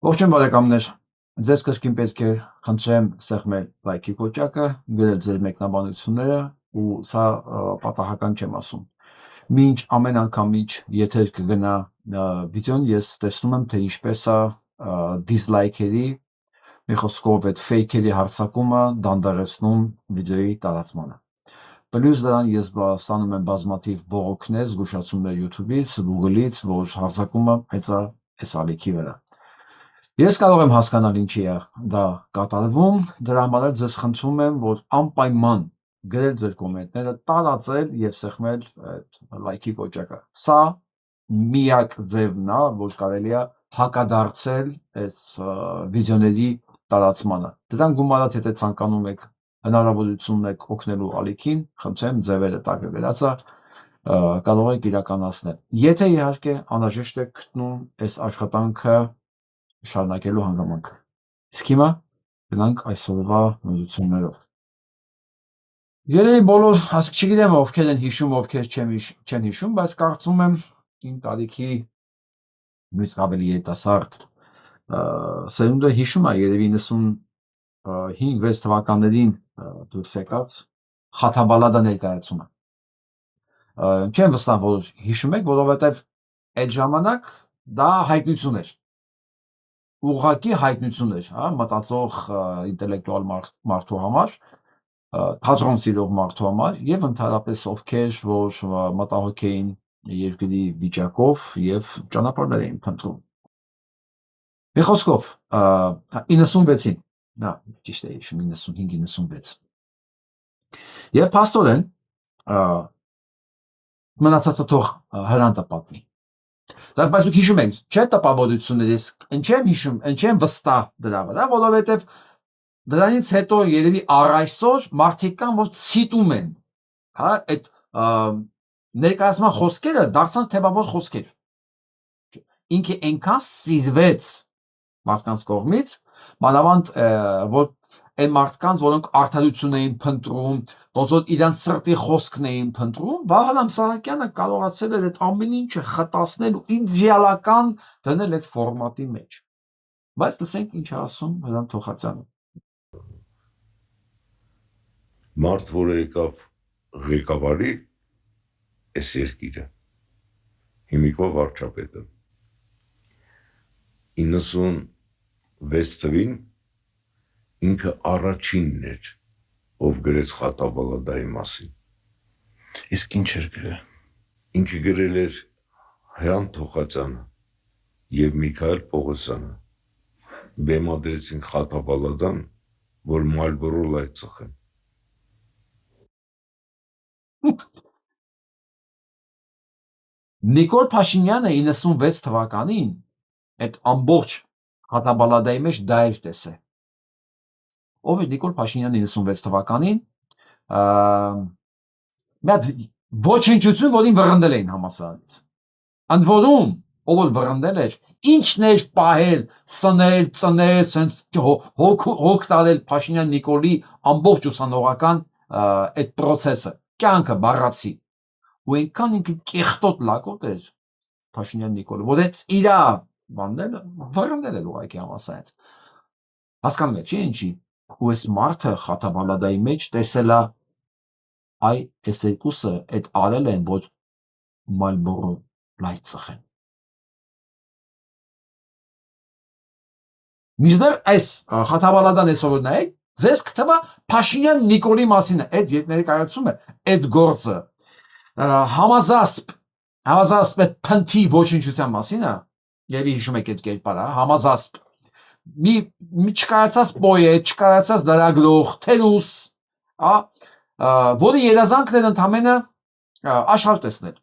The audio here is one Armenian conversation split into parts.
Ողջույն բարեկամներ, ձեզ կրկին պետք է խնդրեմ սեղմել լայքի կոճակը, գրել ձեր մեկնաբանությունները ու սա պատահական չեմ ասում։ Մինչ ամեն անգամ եթեր կգնա վիդեոն, ես տեսնում եմ, թե ինչպես է դիզլայքերի, մի խոսքով այդ ֆեյքերի հարձակումը դանդաղեցնում վիդեոյի տարածմանը։ Պլյուս դրան ես ստանում եմ բազմաթիվ բողոքներ, զգուշացումներ YouTube-ից, Google-ից, որ հարձակումը այս ալիքի վրա։ Ես կարող եմ հասկանալ ինչի է դա կատարվում, դրա համար էլ ձեզ խնդրում եմ, որ անպայման գրել ձեր կոմենտները, տարածել եւ սեղմել այդ լայքի կոճակը։ Սա միակ ձևն է, որ կարելի է հակադարձել այս վիդեոների տարածմանը։ Դրան գումարած եթե ցանկանում եք հնարավորություն ունեք օգնելու ալիքին, խնդրեմ ձևերը տակը գրածա կարող եք իրականացնել։ Եթե իհարկե անհրաժեշտ է գտնում այս աշխատանքը շարունակելու հանգամանքը։ Իսկ հիմա գնանք այսօրվա նորություններով։ Երևի բոլոր, չգիտեմ ովքեր են հիշում, ովքեր չեն հիշում, բայց կարծում եմ իմ տարիքի նույնիսկ ավելի երիտասարդ սերունդը հիշում է երևի 95-6 թվականներին դուրս եկած Խաթաբալադա ներկայացումը։ Չեմ վստահ, որ հիշում եք, որովհետև այդ ժամանակ դա հայտնություն էր։ Ուղղակի հայտնություն էր, մտածող ինտելեկտուալ մարդու համար, թատրոն սիրող մարդու համար եւ ընդհանրապես ովքեր որ մտահոգ էին երկրի վիճակով եւ ճանապարհներ էին փնտրում։ Մի խոսքով 96-ին, ճիշտ է հիշում 95-96 եւ փաստորեն մնացածը թող հրանտը պատմի։ Բայց դուք հիշում եք, չէ՞ տպավորություններից, ինչեմ վստահ դրա վրա, որովհետև դրանից հետո երևի առայսօր մարդիկ կան, որ ցիտում են, այդ ներկայացման խոսքերը դարձան թեւավոր խոսքեր։ Ինքը այնքան սիրվեց մարդկանց կողմից, մանավանդ որ այն մարդկանց, որոնք արդարություն էին փնտրում, ոնց որ իրանց սրտի խոսքն էին փնտրում, Վահան Սահակյանը կարողացել էր այդ ամեն ինչը խտացնել ու իդեալական դնել այդ ֆորմատի մեջ։ Բայց լսենք ինչ է ասում Հրանտ Թոխածյանը։ Մարդ, որը եկավ ղեկավարի այս երկիրը, հիմիկվա վարչապետը, 96 թվին ինքը առաջինն էր, ով գրեց Խաթաբալադայի մասին։ Իսկ ինչ էր գրել։ Ինքը գրել էր Հրանտ Թոխածյանը եւ Միքայել Պողոսյանը բեմադրեցին Խաթաբալադան, որ Մալբորո լայթ ծխեն։ Նիկոլ Փաշինյանը 96 թվականին այդ ամբողջ Խաթաբալադայի մեջ դա էր տեսել։ Ով է Նիկոլ Փաշինյանը 96 թվականին մի հատ ոչնչություն, որին վռնդել էին համասարանից։ Ընդ որում, ով որ վռնդել էր, ինչն էր պահել, սնել, ծնել, սենց հոգ տարել Փաշինյան Նիկոլի ամբողջ ուսանողական այդ process-ը, կյանքը բառացի։ Ու այնքան ինքը կեղտոտ լակոտ էր Փաշինյան Նիկոլը, որ այդ իրա բանները վռնդել էր ուղղակի համասարանից։ Հասկանում եք, չէ՞ ինչի։ Ու այս մարդը Խաթաբալադայի մեջ տեսել է այ այս երկուսը այդ արել են, որ Մալբորո լայթ ծխեն։ Մինչդեռ այս Խաթաբալադան այսօր նայեք, ձեզ կթվա Փաշինյան Նիկոլի մասին է այդ ներկայացումը, այդ գործը համազասպ այդ փնթի ոչնչության մասին է, եւ հիշում եք այդ կերպարը, համազասպ մի չկայացած պոետ, չկայացած լրագրող, թերուս, որի երազանքն էր ընդամենը աշխարհ տեսնել,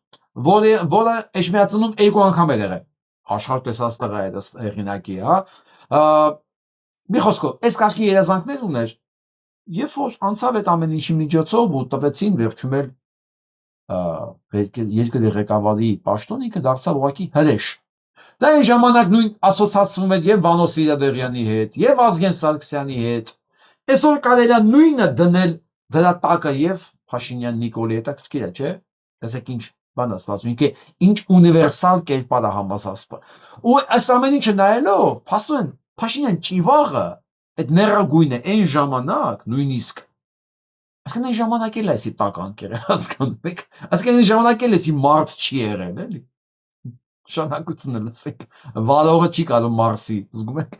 որը Էջմիածնում 2 անգամ էր եղել, աշխարհ տեսած տղա է հեղինակի, մի խոսքով, այս կարգի երազանքներ ուներ, երբ որ անցավ այդ ամեն ինչի միջոցով ու տվեցին վերջում էլ երկրի ղեկավարի պաշտոն, ինքը դարձավ ուղղակի հրեշ։ Դա այն ժամանակ նույն ասոցացվում էր եւ Վանո Սիրադեղյանի հետ, եւ Ազգեն Սարգսյանի հետ։ Այսօր կարելի է նույնը դնել դրա տակը եւ Փաշինյան Նիկոլի հետաքրքիր է, չէ՞։ Տեսեք ինչ բան ասում, ինքը ինչ ունիվերսալ կերպար է համազասպը։ Ու այս ամեն ինչը նայելով, Փաշինյան ճիվաղը, այդ նեռագույնը այն ժամանակ նույնիսկ այսքան այն ժամանակ էլ էսի տական կերել, հասկանում եք։ Այսքան այն ժամանակ էլ էսի մարդ չի եղել, էլի։ Շանակությունը լսեք։ Վալողը չի կարող Մարսի, զգում եք։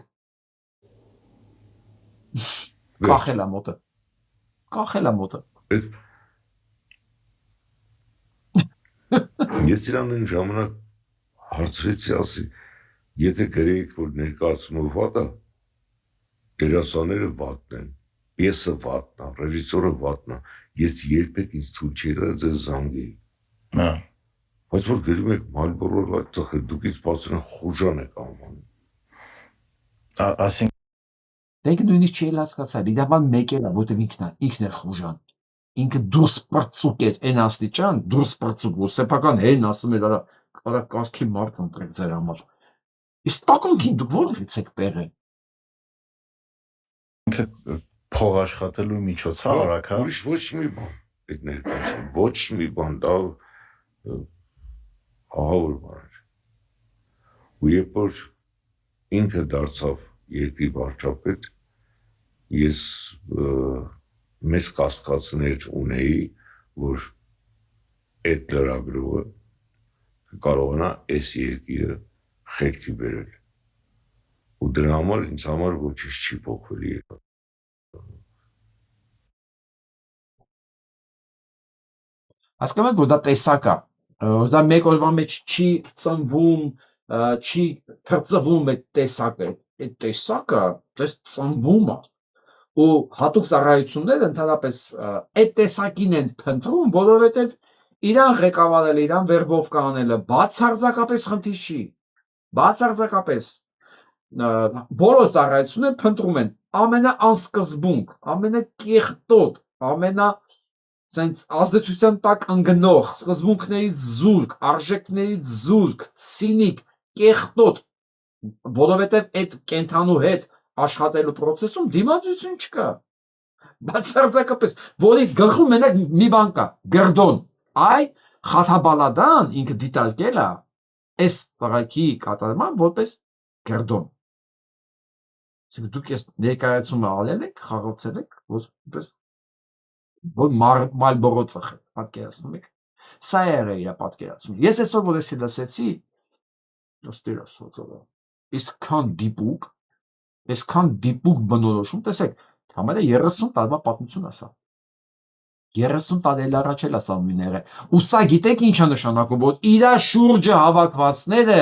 Կախել է մոտը։ Կախել է մոտը։ Ես իրան այն ժամանակ հարցրեցի, ասի, եթե գրեիք, որ ներկայացումը վատ է, դերասանները վատն են, պիեսը վատն է, ռեժիսորը վատն է, ես երբեք ինձ թույլ չի եղել ձեզ զանգեի։ Բայց որ գրում եք Մալբորո լայք ծխել, դուք ինձ բացում եք խուժան եք անվանում։ Ասին Դեք նույնիսկ չի հասկացա, իդապան մեկ էր, որտեվ ինքն էր խուժան։ Ինքը դուրս պրծուկ էր այն աստիճան, դուրս պրծուկ, որ սեփական հեն ասում էր, արա կարգի մարդ ընտրեք ձեր համար։ Իսկ տակոնքին դուք որտեղից եք բերել։ ինքը փող աշխատելու միջոց է արագ, հա։ Ուրիշ ոչ մի բան, այդ ներկայացում, ոչ մի բան, դա ահավոր բան էր։ Ու երբ որ ինքը դարձավ երկրի վարչապետ, ես մեծ կասկածներ ունեի, որ այդ լրագրողը կարողանա այս երկիրը խելքի բերել։ Ու դրա համար ինձ համար ոչինչ չի փոխվել եկել։ Հասկանում եք, որ դա տեսակ է, որ դա մեկ օրվա մեջ չի ծնվում, չի թրծվում այդ տեսակը, այդ տեսակը դες ծնվում է։ Ու հատուկ ծառայությունները ընդհանրապես այդ տեսակին են փնտրում, որովհետև իրան ղեկավարելը, իրան վերբովկա անելը բացարձակապես խնդիր չի։ Բացարձակապես բոլոր ծառայությունները փնտրում են ամենաանսկզբունք, ամենակեղտոտ, սենց ազդեցության տակ ընկնող, սկզբունքներից զուրկ, արժեքներից զուրկ, ցինիկ, կեղտոտ, որովհետև այդ կենթանու հետ աշխատելու process-ում դիմադրություն չկա։ Բացարձակապես, որի գլխում մենակ մի բան կա, գրդոն։ Այ Խաթաբալադան ինքը դիտարկել է այս բաղաքի կատարման որպես գրդոն։ Այսինքն դուք այս ներկայացումը արել եք, խաղացել եք, որ Մալբորո ծխել, պատկերացնում եք։ Սա է եղել իր պատկերացումը։ Ես այսօր որ էսի լսեցի, ոստիրոս ոծով։ Այսքան դիպուկ բնորոշում, տեսեք, համարը 30 տարվա պատմություն է սա։ 30 տարի առաջ էլ ասա նույնները։ Ու սա գիտեք ինչ է նշանակում, որ իր շուրջը հավաքվածները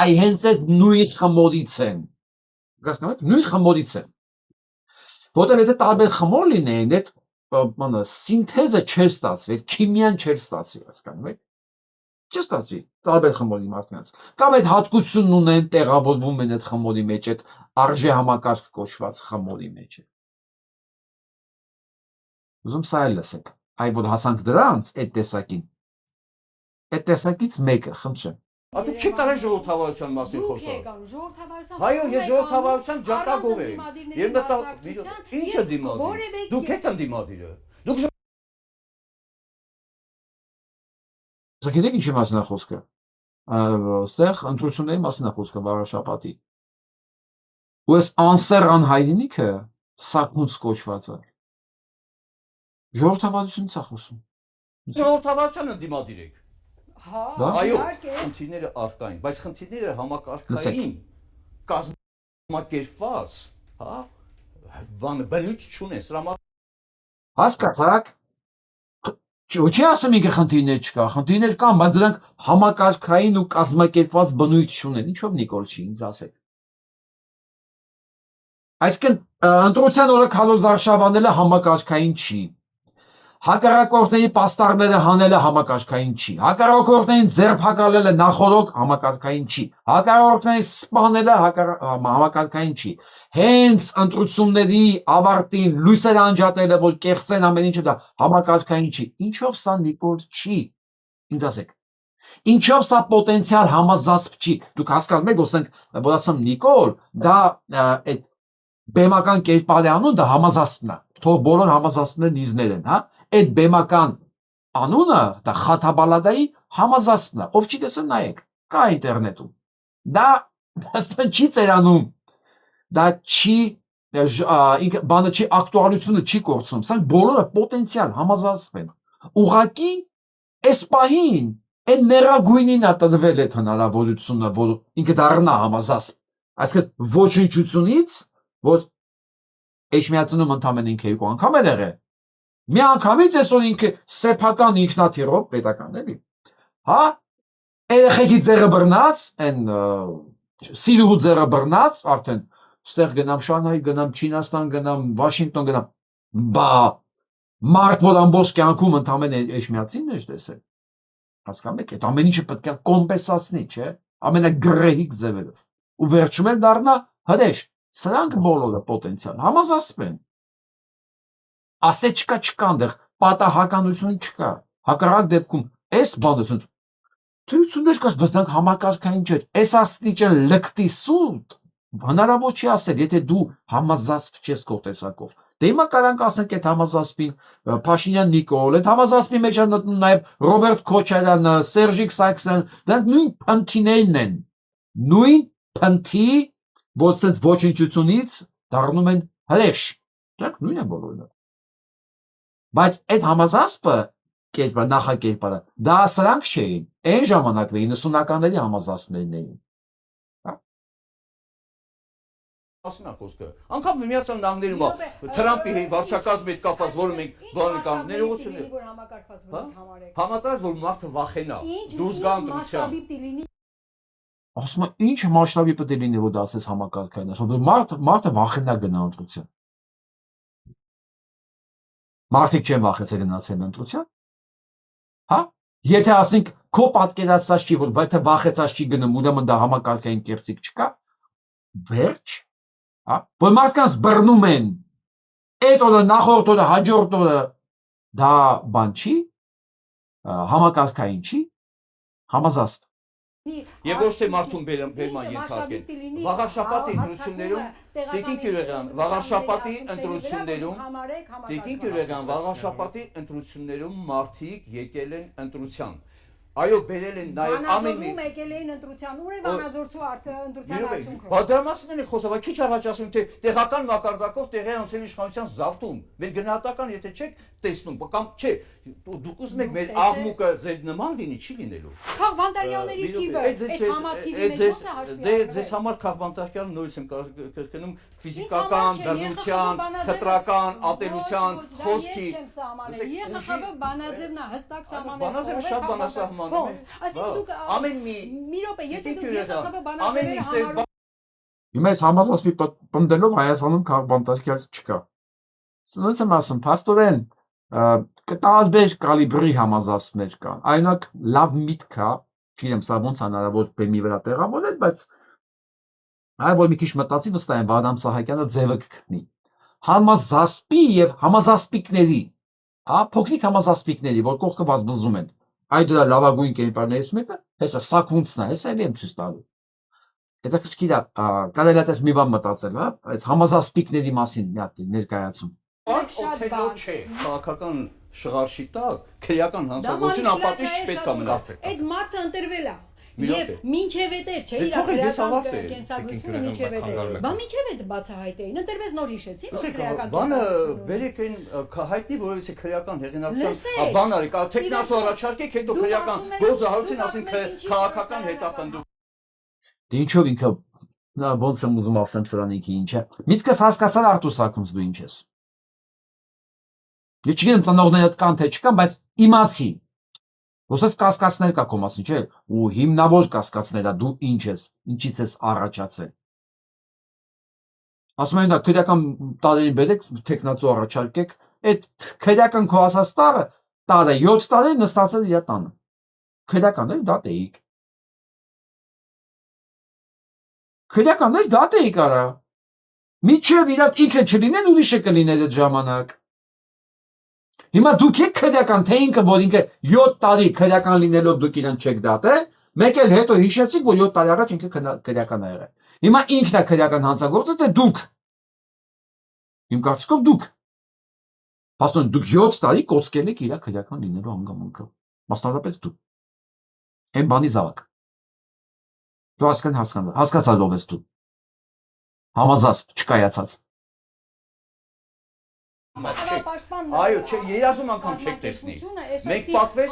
այ հենց այդ նույն խմորից են։ Հասկանում եք, նույն խմորից են։ Որտեղ եթե տարբեր խմոր լինեին, այդ բանը սինթեզը չէր ստացվի, քիմիան չէր ստացվի, հասկանում եք։ Չստացվի տարբեր խմորի մարդկանց։ Կամ այդ հատկությունն ունեն, տեղավորվում են այդ խմորի մեջ, այդ արժե համակարգ կոչված խմորի մեջ։ Ուզում սա էլ լսեք, այ որ հասանք դրանց այդ տեսակին։ Այդ տեսակից մեկը, խնդրեմ։ Ատը չի կարա ժողովրդավարության մասին խոսալ։ Այո, ես ժողովրդավարության ջատագով եմ։ Եվ դա ինչը դիմադիր։ Դուք եք ընդդիմադիրը։ Դուք Գիտեք ինչի մասին է խոսքը։ Այստեղ ընտրությունների մասին է խոսքը վարաշապատի։ Ու այս անսեր անհայրենիքը սակմուց կոչված է։ Ժողովրդավարությունից է խոսում։ ժողովրդավարության ընդդիմադիր եք։ Հա, այո, խնդիրները արկային, բայց խնդիրները համակարգային կազմակերպված, հա, բանը բնույթ չունեն, սրա համար հասկացաք։ Չի ասում ինքը խնդիրներ չկա, խնդիրներ կան, բայց դրանք համակարգային ու կազմակերպված բնույթ չունեն։ Ինչով Նիկոլ չի ինձ ասեք։ Այսինքն ընտրության օրը քալոզարշավ անելը համակարգային չի։ Հակառակորդների պաստառները հանելը համակարգային չի։ Հակառակորդներին ձերբակալելը նախորոք համակարգային չի։ Հակառակորդներին սպանելը համակարգային չի։ Հենց ընտրությունների ավարտին լույսեր անջատելը, որ կեղծեն ամեն ինչը դա համակարգային չի։ Ինչով սա Նիկոլ չի։ Ինձ ասեք։ Ինչով սա պոտենցիալ համազասպ չի։ Դուք հասկանում եք, որ ասեմ Նիկոլ, դա այդ բեմական կերպարի անուն դա համազասպն է։ Թող բոլոր համազասպները նիզներ են, հա։ Այդ բեմական Անունը դա Խաթաբալադայի համազասպն է, ով չի տեսել նայեք, կա ինտերնետում, դա չի ծերանում, դա չի բանը չի ակտուալությունը չի կորցնում, սա բոլորը պոտենցիալ համազասպ են, ուղղակի այս պահին այն ներագույնին է տրվել այդ հնարավորությունը, որ ինքը դառնա համազասպ, այսինքն ոչնչությունից, որ Էջմիածնում ընդամենը ինքը 2 անգամ է եղել, մի անգամից այսօր ինքը սեփական ինքնաթիռով պետական էլի, հա, երեխեքի ձեռը բռնած, այն սիրուհու ձեռը բռնած, արդեն ստեղ գնամ Շանհայ, գնամ Չինաստան, գնամ Վաշինգտոն, գնամ, բա մարդ որ ամբողջ կյանքում ընդամենը Էջմիածինն էր տեսել, հասկանում եք, այդ ամեն ինչը պետք է կոմպենսացնի, չէ, ամենագրեհիկ ձևերով, ու վերջում էլ դառնա հրեշ, սրանք բոլորը պոտենցիալ, համազասպ են, ասեչկա չկա այնտեղ, պատահականություն չկա, հակառակ դեպքում այս բանը թույլություններ կա, բայց դրանք համակարգային չէ, այս աստիճան լկտի սուտ հնարավոր չի ասել, եթե դու համազասպ չես քո տեսակով։ Դե հիմա կարանք ասենք այդ համազասպին Փաշինյան Նիկոլ, այդ համազասպի մեջ է մտնում նաև Ռոբերտ Քոչարյանը, Սերժիկ Սարգսյան, դրանք նույն փնթիներն են, նույն փնթի, որ sense ոչնչությունից դառնում են հրեշ։ Դրանք նույնն են բոլորը։ Բայց այդ համազասպը կերպար, նախակերպարը, դա սրանք չէին, այն ժամանակվա 90-ականների համազասպներն էին։ Ասում եմ խոսքը։ Անկամ Միացյալ Նահանգներում Թրամփի վարչակազմի հետ կապված, որը մենք բանը կան, ներողություններ։ Համատարած որ մարդը վախենա, դուրս գա ընտրության։ Ասում եմ, ինչ մասշտաբի պետք է լինի, որ դա ասես համակարգային է, որ մարդը վախենա գնա ընտրության։ Մարդիկ չեն վախեցել գնացել ընտրության։ Հա? Եթե ասենք քո պատկերացած չի, որ եթե վախեցած չի գնում, ուրեմն դա համակարգային կերսիկ չկա, վերջ, հա? Որ մարդկանց բռնում են, այդ օրը, նախորդ օրը, հաջորդ օրը, դա բան չի, համակարգային չի, համազասպ։ Եվ ոչ թե մարդուն բերման ենթարկեն։ Վաղարշապատի ընտրություններում Տիկին Գյուղեղյան, վաղարշապատի ընտրություններում մարդիկ եկել են ընտրության։ Այո, բերել են նաև ամեն մի եկել էին ընտրության, ուր է Վանաձորցու ընտրության արդյունքը։ Բա դրա մասին են խոսում, քիչ առաջ ասում թե տեղական մակարդակով տեղի անցել իշխանության զավթում։ Մեր գնահատական եթե չեք տեսնում, կամ չէ, դուք ուզում եք մեր աղմուկը ձեր նման լինի, չի լինելու։ Քաղբանտարկյալների թիվը, այդ համաթիվի մեջ ո՞նց է հաշվի առնվելու։ Դե ձեզ համար քաղբանտարկյալը նորից եմ կրկնում ֆիզիկական, բռնության, խտրական, ատելության, խոսքի։ ԵԽԽՎ Բանաձևն է հստակ սահմանել։ Բանաձևը շատ բանասահմանում է։ Այսինքն դուք ամեն մի րոպե, եթե դուք ԵԽԽՎ Բանաձևը համարում Հիմա այս համազասպի պնդելով Հայաստանում քաղբանտարկյալ չկա։ Սնույց եմ ասում, փաստորեն տարբեր կալիբրի համազասպներ կան։ Այնակ լավ միտք է, չգիտեմ, սա ոնց հնարավոր բեմի վրա տեղավորել, բայց այ որ մի քիչ մտածի վստահ եմ Վահրամ Սահակյանը ձևը կգտնի։ Համազասպի եւ համազասպիկների, հա, փոքրիկ համազասպիկների, որ կողքը բազբզում են։ Այդ դրա լավագույն կերպարներից մեկը, հեսա Սաքունցն է, հեսա էլի եմ ցույց տալու։ Հետաքրքիր է, կարելի է մի բան մտածել, հա, այս համազասպիկների մասին մի հատ ներկայացում։ Օթելո չէ, քաղաքական շղարշի տակ քրեական հանցագործություն անպատիժ չպետք է մնա։ Այդ մարդը ընտրվել է։ Եվ մինչև այդ չէ իր քրեական կենսագրությունը մինչև այդ։ Բա մինչև այդ բացահայտեին, ընտրվեց նոր հիշեցի, որ քրեական բանը բերեք այն հայտնի, որովհետեւ քրեական հեղինակության բան արի, տեխնացու առաջարկեք, հետո քրեական գործահարույցին ասեն քաղաքական հետապնդում։ Դե ինչով ինքը ոնց եմ ուզում ասեմ սրան ինքը ինչ է։ Միտքս հասկացար Արտուր Սարգսյանը դու ինչ ես։ Ես չգիտեմ ծնողներդ կան թե չկան, բայց իմացի։ Ոսես կասկածներ կա քո մասին, չէ՞, ու հիմնավոր կասկածներ է դու ինչ ես, ինչից ես առաջացել։ Ասում են դա քրեական տարերին բերեք, տեխնացու առաջարկեք, այդ քրեական քո ասած տարը 7 տարի նստածել իր տանը։ Քրեականներ դատեիք։ Քրեականներ դատեիք արա։ Միջև իրար ինքը չլինեն ուրիշը կլիներ այդ ժամանակ։ Հիմա դուք եք քրեական, թե ինքը, որ ինքը 7 տարի քրեական լինելով դուք իրան չեք դատել, մեկ էլ հետո հիշեցիք, որ 7 տարի առաջ ինքը քրեական է եղել։ Հիմա ինքն է քրեական հանցագործը, թե դուք։ Իմ կարծիքով դուք։ Ասում դուք 7 տարի կոծկել եք իր քրեական լինելու հանգամանքը։ Մասնավորապես դու։ Այն բանի զավակ։ Դու հասկացած ով ես դու։ Համազասպ, չկայացած։ Այո, չէ, երազում անգամ չեք տեսնի։ Մենք պատվեր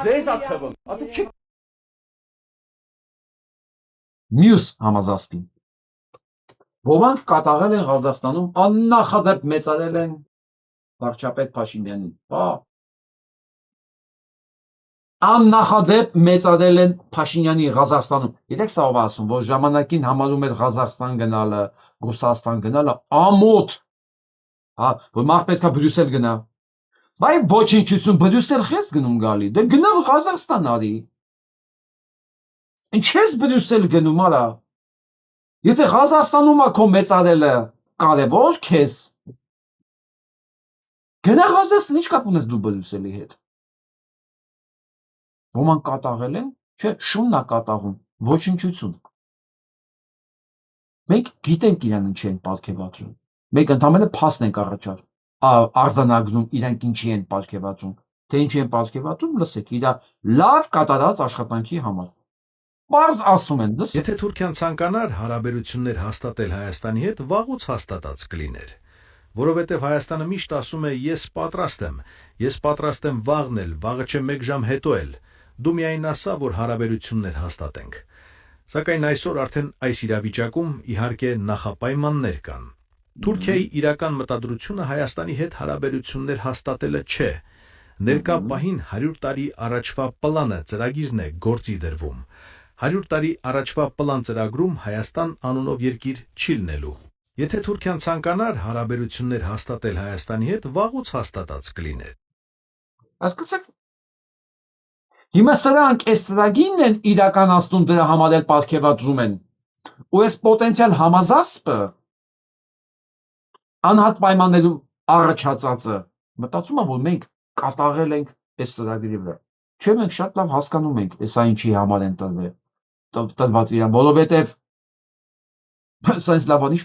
ձեզ ա թվում։ Ատու չի Մյուս համազասպին։ Ոմանք կատաղել են Ղազախստանում, աննախադեպ մեծարել են վարչապետ Փաշինյանին։ Հա։ Աննախադեպ մեծարել են Փաշինյանին Ղազախստանում։ Գիտեք սա ով է ասում, որ ժամանակին համարում էր Ղազախստան գնալը, Ռուսաստան գնալը ամոթ։ Հա, որ մարդ պետքա Բրյուսել գնա։ Բայ ոչնչություն Բրյուսել խես գնում գալի։ Դե գնա Ղազախստան արի։ Ինչ ես Բրյուսել գնում արա։ Եթե Ղազախստանում ա քո մեծարելը կարևոր քեզ։ Գնա Ղազախստան, ինչ կապ ունես դու Բրյուսելի հետ։ Ոմանք կատաղել են, չէ, շունն ա կատաղում, ոչնչություն։ Մենք գիտենք իրան ինչ են պատկերացրում։ Մենք ընդհանրապես փաստ ենք արձանագրում իրանք ինչի են պատկերացրում, թե ինչի են պատկերացրում, լսեք, իր լավ կատարած աշխատանքի համար։ Պարզ ասում են, լսեք։ Եթե Թուրքիան ցանկանար հարաբերություններ հաստատել Հայաստանի հետ, վաղուց հաստատած կլիներ, որովհետև Հայաստանը միշտ ասում է ես պատրաստ եմ վաղն էլ, վաղը չէ 1 ժամ հետո էլ, դու միայն ասա, որ հարաբերություններ հաստատենք։ Սակայն այսօր արդեն այս իրավիճակում իհարկե նախապայմաններ կան։ Թուրքիայի իրական մտադրությունը Հայաստանի հետ հարաբերություններ հաստատելը չէ։ Ներկա պահին 100 տարի առաջվա պլանը ծրագիրն է գործի դրվում։ 100 տարի առաջվա պլան ծրագրում Հայաստան անունով երկիր չի լինելու։ Եթե Թուրքիան ցանկանար հարաբերություններ հաստատել Հայաստանի հետ, վաղուց հաստատած կլիներ։ Հասկացաք։ Հիմա սրանք այս ծրագիրն են իրականացնում դրա համար էլ պատկերացրում են։ Ու այս պոտենցիալ համազասպը անհատ պայմաններում առաջացածը մտածում եմ, որ մենք կատաղել ենք այս ծրագրի վրա։ Չէ, մենք շատ լավ հասկանում ենք, այսա ինչի համար են տրված իրան, որովհետև սենց լավան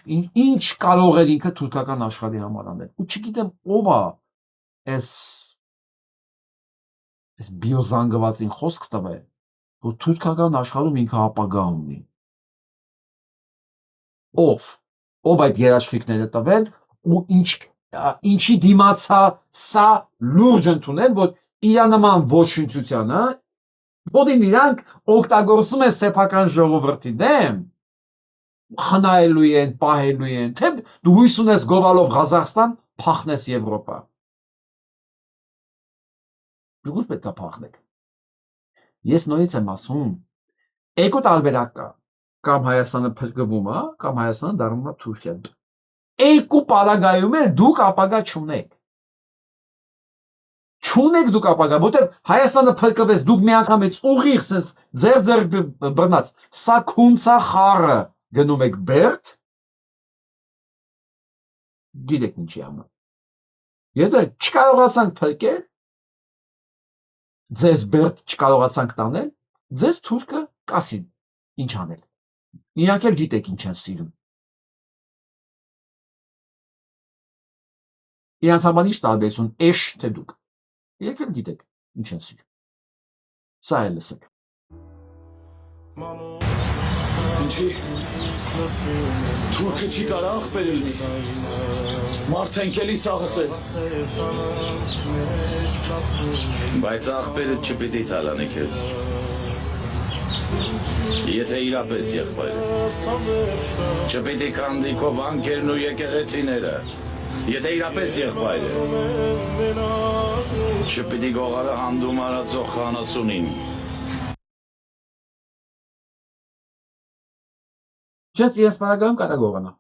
ինչ կարող էր ինքը թուրքական աշխարհի համար անել։ Ու չգիտեմ ով է այս բիոզանգվածին խոսք տվել, որ թուրքական աշխարհում ինքը ապագա ունի։ Ով այդ երաշխիքները տվել ու ինչի դիմացա սա լուրջ ընդունել, որ իր նման ոչնչությանը, որին իրանք օգտագործում են սեփական ժողովրդի դեմ, խնայելու են, պահելու են, թե դու հույս ունես գովալով Ղազախստան փախնես Եվրոպա։ Դու պետք է փախնեք։ Ես նորից եմ ասում, երկու տարբերակ կա, կամ Հայաստանը փրկվում է, կամ Հայաստանը դառնում է Թուրքիա։ Երկու պարագայում էլ դուք ապագա չունեք։ Չունեք դուք ապագա, որտեղ Հայաստանը փրկվեց, դուք միանգամից ուղիղ sense ձեր բռնած, սա քունցա խառը գնում եք Բերդ, գիտեք ինչի համար։ Եթե չկարողացանք փրկել, ձեզ Բերդ չկարողացանք տանել, ձեզ թուրքը կասին ինչ անել։ Իրանք էլ գիտեք ինչ են սիրում։ Իրանք համար ինչ տարբերություն, էշ թե դուք։ Իրանք էլ գիտեք ինչ են սիրում։ Սա էլ լսեք։ Ինչի թուրքը չի կարա աղբերել մարդ հենքելի սաղս է։ Բայց աղբերը չպիտի թալանի քեզ։ Եթե իրապես եղբայր է։ Չպիտի կանդի քո վանքերն ու եկեղեցիները։ Եթե իրապես եղբայր է։ Չպիտի գողարը հանդում արածող քահանասունին։ Չէ, իրաց պարագայում կարա գողանա։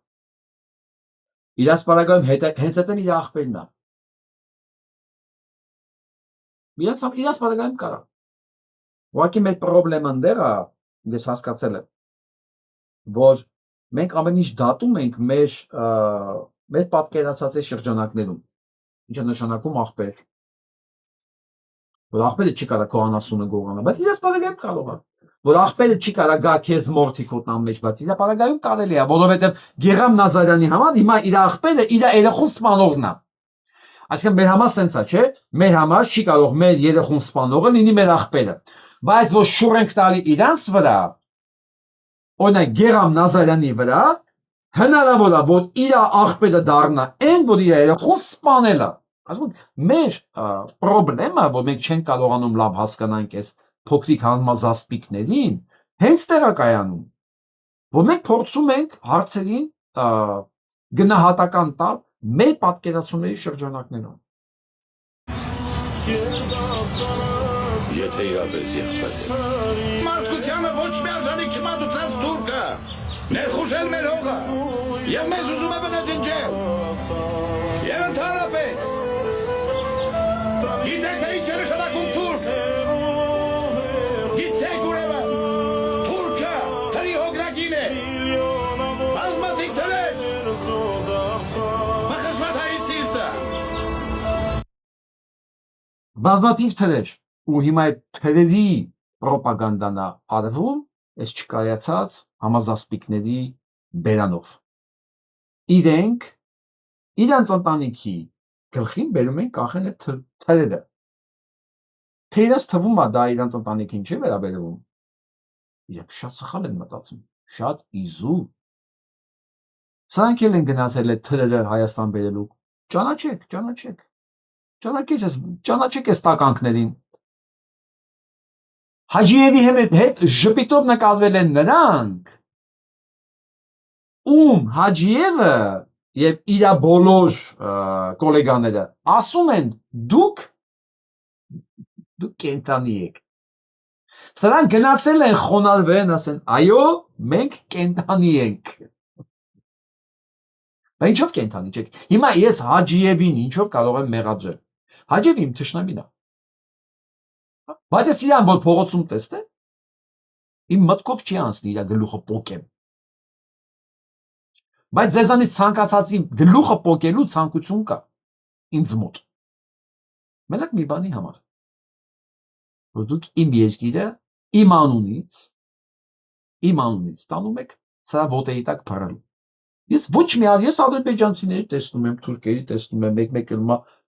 Իրաց պարագայում հենց այդ իր աղբերն է։ Իրաց պարագայում կարա։ Ուղղակի մեր պրոբլեման դեռ է, ես հասկացել եմ, որ մենք ամեն ինչ դատում ենք մեր պատկերացած շրջանակներում, ինչը նշանակում աղբեր։ Որ աղբերը չի կարա քո անասունը գողանա, բայց իրաց պարագայում կարող է։ Որ աղբերը չի կարա գա քեզ մորթի քոտնան մեջ, բայց իր պարագայում կարելի է, որովհետև Գեգամ Նազարյանի համար հիմա իր աղբերը իր երախոս սպանողն է։ Այսինքն մեր համար սենց է, չէ՞։ Մեր համար չի կարող մեր երեխուն սպանողը լինի մեր աղբերը։ Բայց որ շուռ ենք տալի իրանց վրա, օրինակ Գերամ Նազարյանի վրա, հնարավոր է, որ իր աղբերը դառնա այն, որ իր երեխուն սպանել է։ Ասում մեր պրոբլեմը, որ մենք չենք կարողանում լավ հասկանանք այս փոքրիկ համազասպիկներին, հենց տեղակայանում, որ մենք փորձում ենք հարցերին գնահատական տալ մեր պատկերացումների շրջանակներում։ Եթե իրապես եղբայր է։ Մարդկությանը ոչ մի արժանիք չմատուցած թուրքը, ներխուժել մեր հողը, և մեզ ուզում է բնաջնջել, և ընդհանրապես, գիտեք թե ինչ է նշանակում թուրք, գիտեք ուրեմն, թուրքը թրի հոգնակին է, բազմաթիվ թրեր, մխշված հայի սիրտը։ Բազմաթիվ թրեր, ու հիմա այդ թրերի պրոպագանդան է արվում այս չկայացած համազասպիկների բերանով։ Իրենք իրանց ընտանիքի գլխին բերում են կախեն այդ թրերը։ Թե իրենց թվում է դա իրանց ընտանիքին չի վերաբերվում։ Իրենք շատ սխալ են մտածում, շատ իզու։ Սրանք էլ են գնացել այդ թրերը Հայաստան բերելու։ Ճանաչեք այս տականքներին։ Հաջիևի հետ ժպիտով նկատվել են նրանք, ում Հաջիևը եւ իր բոլոր գոլեգաները ասում են դուք կենտանի եք։ Սրանք գնացել են խոնարհվել են ասեն այո մենք կենտանի ենք։ Բայց ինչով կենտանի չեք։ Հիմա ես Հաջիևին ինչով կարող եմ մեղադրել։ Հաջիևը իմ թշնամին է։ Բայց ես իրան որ փողոցում տեսնեմ, իմ մտքով չի անցնի իր գլուխը պոկեմ։ Բայց ձեզանից ցանկացածի գլուխը պոկելու ցանկություն կա ինձ մոտ։ Մենակ մի բանի համար, որ դուք իմ երկիրը իմ անունից տանում եք սրա ոտերի տակ փռելու։ Ես ոչ մի ես ադրբեջանցիների տեսնում եմ, թուրքերի տեսնում եմ, մեկ-մեկ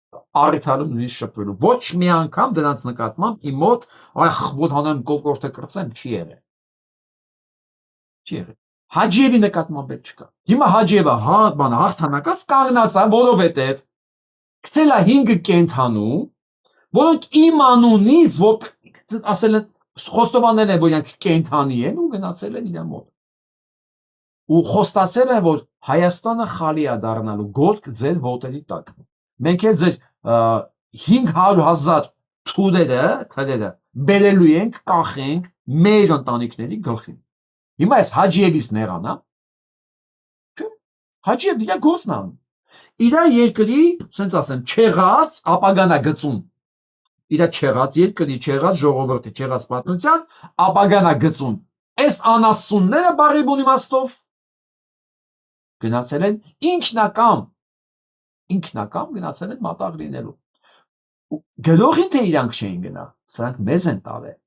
առիթարում նույնիսկ շփվելու։ Ոչ մի անգամ դրանց նկատմամբ իմ մոտ որ հանեմ կոկորտը կրծեմ չի եղել։ Չի եղել։ Հաջիևի նկատմամբ էլ չկա։ Հիմա Հաջիևը հաղթանակած կանգնած է, որովհետև գցել է 5 կենթանու, որոնք իմ անունից ասել են խոստովանել են, որ իրանք կենթանի են ու գնացել են իր մոտ։ Ու խոստացել են, որ Հայաստանը խալի է դառնալու գոտք ձեր ոտերի տակ։ Մենք էլ ձեր 500,000 թրերը բերելու ենք, կախենք մեր ընտանիքների գլխին։ Հիմա այս Հաջիևից նեղանա։ Հաջիևն իր գործն անում։ Իր երկրի, ասենց ասեմ, չեղած ապագանա գծում։ Իր չեղած երկրի, չեղած ժողովրդի, չեղած պատմության ապագանա գծում։ Այս անասունները բարի բուն իմաստով գնացել են ինքնակամ գնացել են մատաղ լինելու։ Գլոխին թե իրանք չէին գնա, սրանք մեզ են տարել։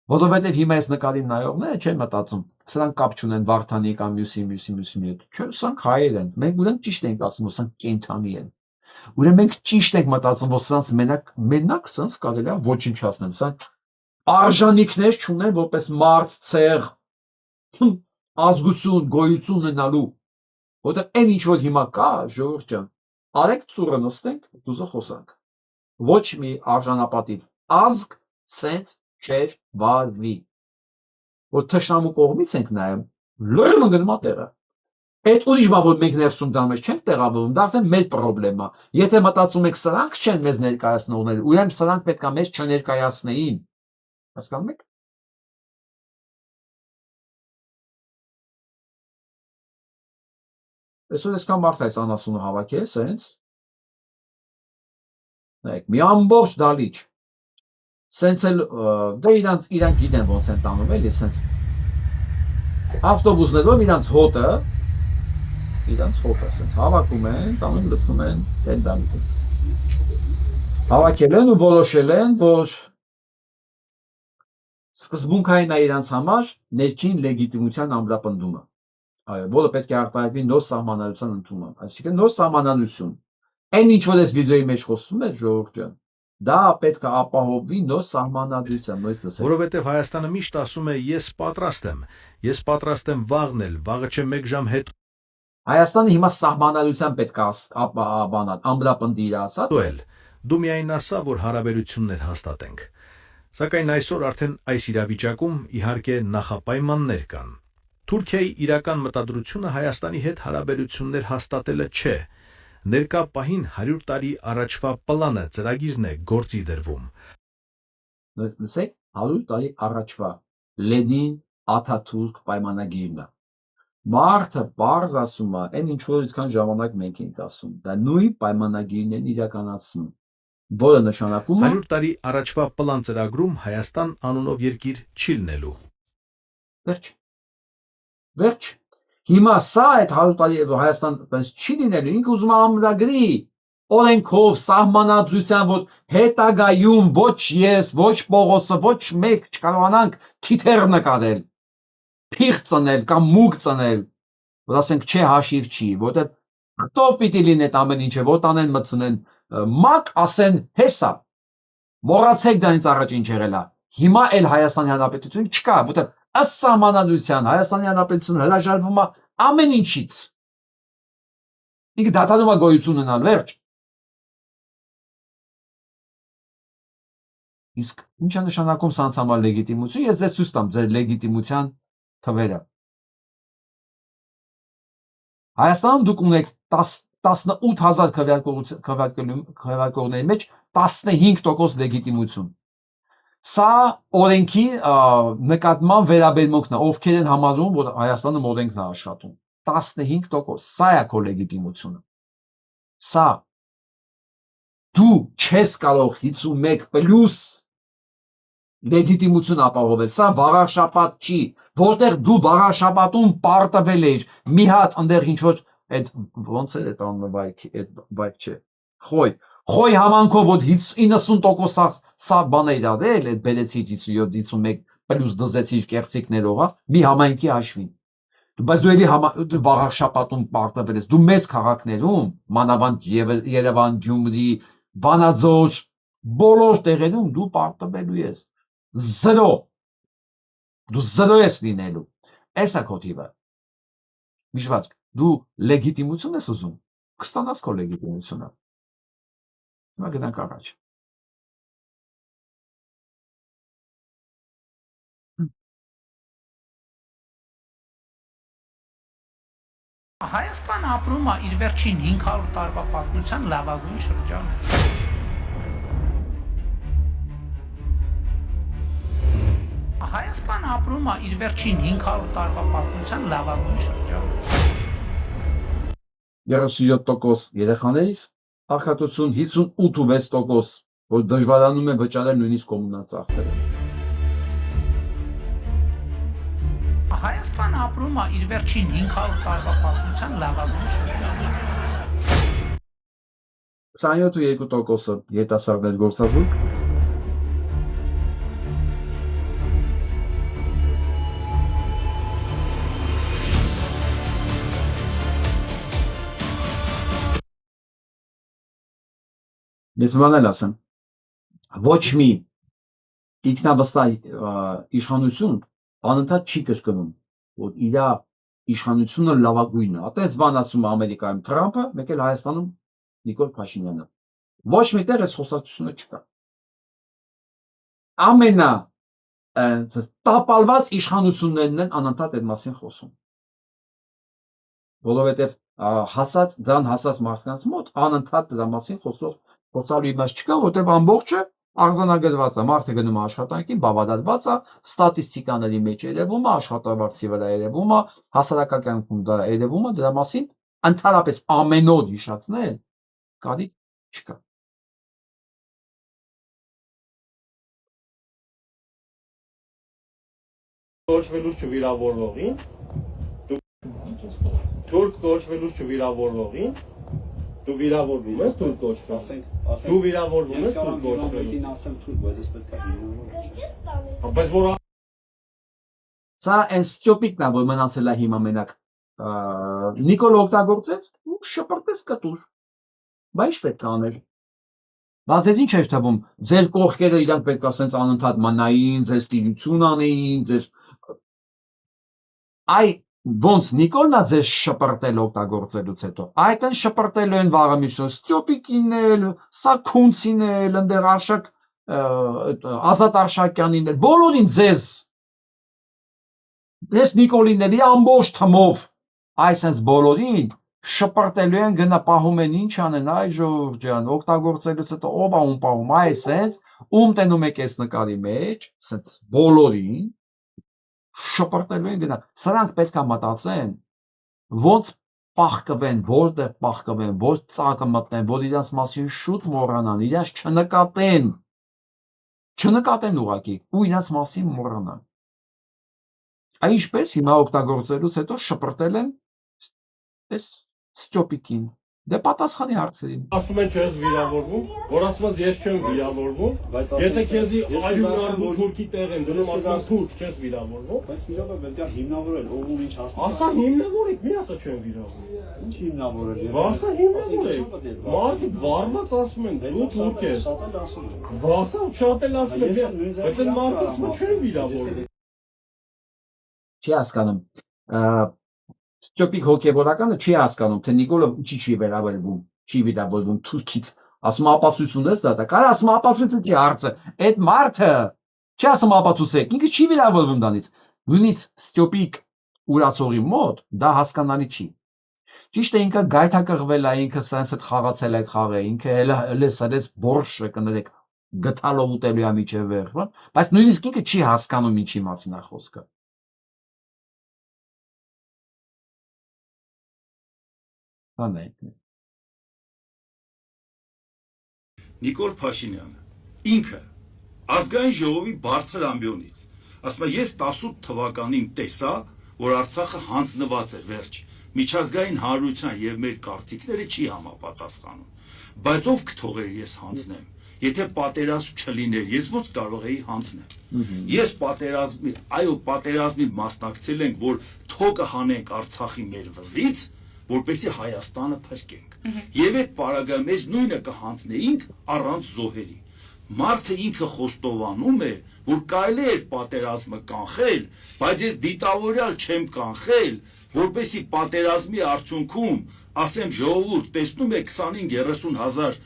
Որովհետև հիմա այս նկարին նայողները չեն մտածում, սրանք կապ չունեն Վարդանի կամ մյուսի հետ։ Չէ, սրանք հայեր են։ Մենք ուրեմն ճիշտ ենք ասում, որ սրանք կենթանի են։ Ուրեմն մենք ճիշտ ենք մտածում, որ սրանց մենակ սրանց կարելի է ոչնչացնել։ Սրանք արժանինքներ չունեն որպես մարդ, ցեղ, ազգություն, գոյություն ունենալու։ Որտեղ այն ինչ որ հիմա կա, ժողովուրդ ջան, արեք ծուրը նստենք, դուզը խոսանք։ Ոչ մի արժանապատիվ ազգ սենց չէր վարվի։ Որ թշնամու կողմից ենք նայում, լրիվ գնում է տեղը։ Այդ ուրիշ բան, որ մենք ներսում դա մեջ չենք տեղավորվում, դա արդեն մեր պրոբլեմա։ Եթե մտածում եք սրանք չեն մեզ ներկայացնողներ, ուրեմն սրանք պետք է մեզ չներկայացնեին։ Հասկանում եք։ Այսօր այսքան մարդ այս անասունը հավաքել, սենց։ Նայեք, մի ամբողջ դալիճ։ Սենց էլ դե իրանք գիտեն ոնց են տանում էլի, սենց ավտոբուսներով իրանք հոտը սենց հավաքում են, տանում լցնում են այդ դալիճը։ Հավաքել են ու որոշել են, որ սկզբունքային է իրանք համար ներքին լեգիտիմության ամրապնդումը, որը պետք է արտահայտվի նոր սահմանադրության ընդունմամբ, այսինքն նոր սահմանադրություն, Այն ինչ որ այս վիդեոյի մեջ խոսում է ժողովուրդ ջան, դա պետք է ապահովվի նոր սահմանադրությամբ, նույնիսկ լսեք։ Որովհետև Հայաստանը միշտ ասում է ես պատրաստ եմ վաղն էլ, վաղը չէ 1 ժամ հետո Հայաստանը հիմա սահմանադրությամբ պետք է ամրապնդի իր ասածը։ Դու միայն ասա, որ հարաբերություններ հաստատենք։ Սակայն այսօր արդեն այս իրավիճակում իհարկե նախապայմաններ կան։ Թուրքիայի իրական մտադրությունը Հայաստանի հետ հարաբերություններ հաստատելը չէ։ Ներկա պահին 100 տարի առաջվա պլանը ծրագիրն է գործի դրվում։ Լսեք, 100 տարի առաջվա Լենին Աթաթուրք պայմանագիրն է։ Մարդը բարձ ասում է, այն ինչ որ այդքան ժամանակ մենք ենք ասում, դա նույն պայմանագիրն են իրականացնում, որը նշանակում է 100 տարի առաջվա պլան ծրագրում Հայաստան անունով երկիր չի լինելու։ Վերջ։ Հիմա սա այդ 100 տարի Հայաստան պես չի լինելու, ինքը ուզում է ամրագրի օրենքով, սահմանադրությամբ, որ հետագայում ոչ ես, ոչ Պողոսը, ոչ մեկ չկարողանանք թիթեռ նկարել, փիղ ծնել կամ մուկ ծնել, որ ասենք չէ հաշիվ չի, որտեղ ով պիտի լինի այդ ամեն ինչը, որ տանեն մտցնեն մակ ասեն հեսա, մոռացեք դա ինձ առաջ ինչ եղել է, հիմա էլ Հայաստանի Հանրապետություն չկա, որտեղ ըստ սահմանադրության Հայաստանի Հանրապետությունը հրաժարվում է ամեն ինչից, ինքը դադարում է գոյություն ունենալ, վերջ։ Իսկ ինչ է նշանակում սրանց համար լեգիտիմություն, ես ձեզ ցույց տամ ձեր լեգիտիմության թվերը։ Հայաստանում դուք ունեք 18000 քվեարկողների մեջ 15% լեգիտիմություն։ Սա օրենքի նկատմամբ վերաբերմունքն է, ովքեր են համարում, որ Հայաստանում օրենքն է աշխատում։ 15%, սա է քո լեգիտիմությունը։ Սա դու չես կարող 51 պլյուս լեգիտիմություն ապահովել, սա վաղաշաբաթ չի, որտեղ դու վաղաշաբաթում պարտվել ես, մի հատ այնտեղ ինչ որ այդ ոնց է այդ անունը բայք չէ, խոյ համանքով որ 90% սա բան է իրադել, այդ բերեցի 57-51 պլյուս դզեցի կեղծիկներով, մի համայնքի հաշվին։ Բայց դու էլի վաղաշաբաթում պարտվել ես, դու մեծ քաղաքներում, մանավանդ Երևան, Գյումրի, Վանաձոր, բոլոր տեղերում դու պարտվելու ես։ Զրո։ Դու զրո ես լինելու։ Էսա քո թիվը։ Միշտ դու լեգիտիմություն ես ուզում, կստանաս քո լեգիտիմությունը։ Հիմա գնանք առաջ։ Հայաստանը ապրում է իր վերջին 500 տարվա պատմության լավագույն շրջանում։ Հայաստանը ապրում է իր վերջին 500 տարվա պատմության լավագույն շրջանում։ 37% երեխաներից աղքատություն, 58.6%, որ դժվարանում է վճարել նույնիսկ կոմունալ ծախսերը։ Հայաստանը ապրում է իր վերջին 500 տարվա պատմության լավագույն շրջանում։ 27.2% երիտասարդներ գործազուրկ, 'ասեմ, ոչ մի ինքնավստահ իշխանություն անընդհատ չի կրկնում, որ իր իշխանությունը լավագույնն է։ Այդպես բան ասում է Ամերիկայում Թրամփը, մեկ էլ Հայաստանում Նիկոլ Փաշինյանը։ Ոչ միտեղ այս խոսակցությունը չկա։ Ամենա տապալված իշխանություններն են անընդհատ այդ մասին խոսում։ Որովհետև դրան հասած մարդկանց մոտ անընդհատ դրա մասին խոսալու իմաստ չկա, որտեղ ամբողջը արձանագրված է, մարդը գնում է աշխատանքի, բավարարված է, ստատիստիկաների մեջ երևում է, աշխատավարձի վրա երևում է, հասարակական կյանքում դա երևում է, դրա մասին ընդհանրապես ամեն օր հիշացնել կարիք չկա։ Կոչվելուց չվիրավորվողին, թուրք կոչվելուց չվիրավորվողին, դու վիրավորվում ես թուրք կոչվել, դու վիրավորվում ես թուրք կոչվելուց, ասեմ թուրք, բայց ես պետք է վիրավորվեմ, բայց որ Սա այն ստյոպիկն է, որ մնացել է հիմա մենակ Նիկոլ օգտագործեց ու շպրտեց կտուր։ Բայց ինչ պետք է անել։ Բայց ձեզ ինչ էր թվում, ձեր կողքերը իրանք պետք է ասենց անընդհատ մանային, ձեր ստիլություն անեին, ձեր այ ոնց Նիկոլնա ձեզ շպրտել օգտագործելուց հետո, այդ են շպրտելու են վաղը միշտ Ստյոպիկին էլ, Սաքունցին էլ, ընդեղ Արշակ Ազատ Արշակյանին էլ, բոլորին ձեզ ես Նիկոլիների ամբողջ թմով այսպես բոլորին շպրտելու են գնա պահում են ինչ անեն այ Ժորժ ջան օգտագործելուց հետո ով է ում պահում այ սենց ում տենում եք այս նկարի մեջ սենց բոլորին շպրտելու են գնա սրանք պետք է մտածեն ոնց պահկվեն որտեղ պահկվեն որ ծակը մտնեն որ իրանց մասին շուտ մոռանան իրանց չնկատեն ուղղակի ու իրանց մասին մոռանան այ ինչպես հիմա օգտագործելուց հետո շպրտել են այս Ստյոպիկին դե պատասխանի հարցերին ասում են չես վիրավորվում որ ասում ես ես չեմ վիրավորվում եթե քեզի այլուր թուրքի տեղ են դնում ասում թուրք չես վիրավորվում բայց իրավը պետք է հիմնավորել ով ու ինչ հասնի ասա հիմնավորեք մի ասա չեմ վիրավորվում ինչ հիմնավորել ասա հիմնավորեք մարդիկ վառված ասում են դու թուրք ես ասա շատ էլ ասում են բայց այն մարդը ասում չեմ վիրավորվում չի հասկանում Ստյոպիկ հոգևորականը չի հասկանում, թե Նիկոլը չի վերաբերվում, չի վիրավորվում թուրքից, ասում ապացույց ունես դա, կարա ասում ապացույցը չի հարցը, այդ մարդը չի ասում ապացույցեք, ինքը չի վիրավորվում դանից, նույնիսկ Ստյոպիկ ուրացողի մոտ դա հասկանալի չի։ Ճիշտ է ինքը գայթակղվել է, ինքը սենց հետ խաղացել է այդ խաղը, ինքը հենց բորշը կներեք գտալով ուտելու է միջև վերջ, բայց նույնիսկ ինքը չի հասկանում ինչի մասին է խոսքը։ Նիկոլ Փաշինյանը ինքը ազգային ժողովի բարձր ամբիոնից ասում է ես 18 թվականին տեսա որ Արցախը հանձնված է վերջ միջազգային հանրության եւ մեր կարծիքները չի համապատասխանում բայց ով կթողեր ես հանձնեմ եթե պատերազմ չլիներ ես ո՞նց կարող էի հանձնել ես պատերազմի մասնակցել ենք որ թոկը հանենք Արցախի մեր վզից որպեսզի Հայաստանը փրկենք։ Եվ այդ պարագայում mēs նույնը կհանձնեինք առանց զոհերի։ Մարդը ինքը խոստովանում է, որ կարելի է պատերազմը կանխել, բայց ես դիտավորյալ չեմ կանխել, որպեսզի պատերազմի արդյունքում, ասեմ ժողովուրդ, տեսնում եք 25-30 հազար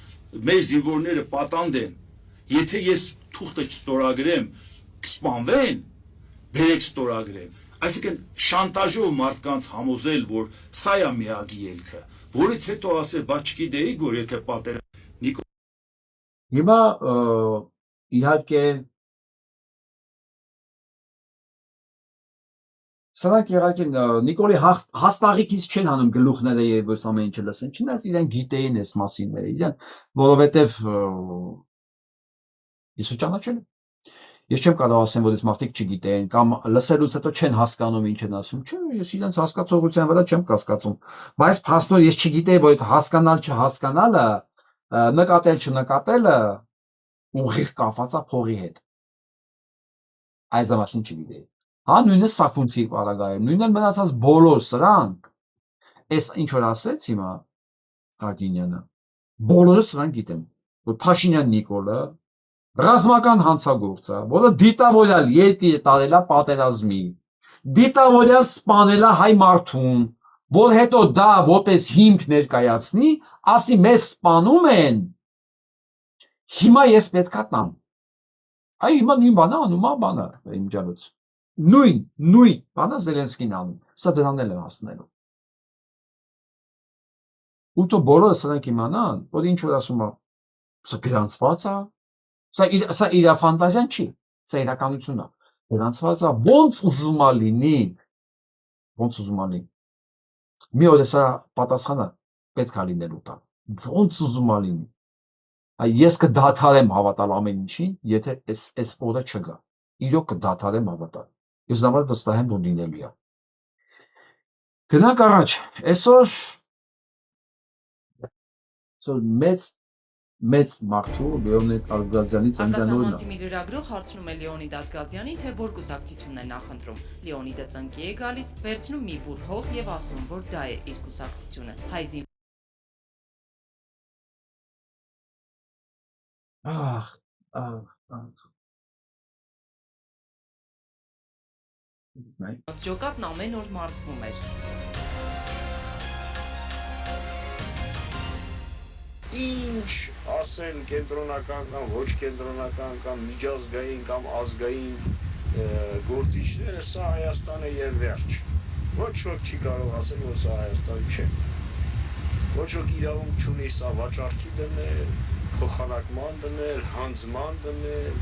մեր զինվորները պատանդ են, եթե ես թուղթը չստորագրեմ, կսպանվեն, բերեք ստորագրեմ։ Այսինքն շանտաժով մարդկանց համոզել, որ սա է միակ ելքը, որից հետո ասել, բա չգիտեի, որ եթե պատերազմ Հիմա իհարկե սրանք իհարկե Նիկոլի հաստաղիկից չեն անում գլուխները եւ ոս ամեն ինչը լսեն, չնայած իրեն գիտեին այս մասինները, իրեն որովհետեւ ես ճանաչել եմ Ես չեմ կարող ասեմ, որ այս մարդիկ չգիտեն կամ լսելուց հետո չեն հասկանում ինչ են ասում։ Չէ, ես իրենց հասկացողության վրա չեմ կասկածում։ Բայց փաստորեն ես չգիտեի, որ այդ հասկանալ չհասկանալը, նկատել չնկատելը ուղիղ կապված է փողի հետ։ Այս մասին չգիտեի։ Հա նույնը Սաքունցի պարագայում, նույնն էլ մնացած բոլոր սրանք։ Այս ինչ որ ասեց հիմա Հակինյանը, բոլորը սրանք գիտեն, որ Փաշինյան Նիկոլը Ռազմական հանցագործ է, որը դիտավորյալ երկիրը տարել է պատերազմի, դիտավորյալ սպանել է հայ մարդուն, որ հետո դա որպես հիմք ներկայացնի, ասի մեզ սպանում են, հիմա ես պետքա տամ։ Այ հիմա նույն բանը անում է բանը իմ ջանոց։ Նույն բանը Զելենսկին անում, սա դրանն էլ է հասնելու։ Ու то բոլորը սրանք իմանան, որ ինչ որ ասում է, սա գրանցված է Սա իր ֆանտազիան չի, սա իրականությունն է։ Գրանցված է ոնց ուզում է լինի, ոնց ուզում է լինի։ Մի օր սա պատասխանը պետք է լինելու տա։ Ոնց ուզում է լինի։ Այ ես կդադարեմ հավատալ ամեն ինչին, եթե այս օրը չգա։ Իրոք կդադարեմ հավատալ։ Ես նամակ վստահ եմ, որ լինելու է։ Գնանք առաջ։ Այսօր մեծ մարդու Լեոնիդ Արգազյանից Արտասահմանցի մի լրագրող հարցնում է Լեոնիդ Արգազյանին, թե որ կուսակցությունն է նախընտրում։ Լեոնիդը ծնկի է գալիս, վերցնում մի բուր հող եւ ասում, որ դա է իր կուսակցությունը։ Հայ Ահ, Ջոկատն ամեն օր մարզվում էր։ Ինչ ասեն կենտրոնական կամ ոչ կենտրոնական կամ միջազգային կամ ազգային գործիչները, սա Հայաստանը եւ վերջ։ Ոչ ոք չի կարող ասել, որ սա Հայաստան չէ։ Ոչ ոք իրավունք չունի սա վաճառքի դնել, փոխանակման դնել, հանձնման դնել։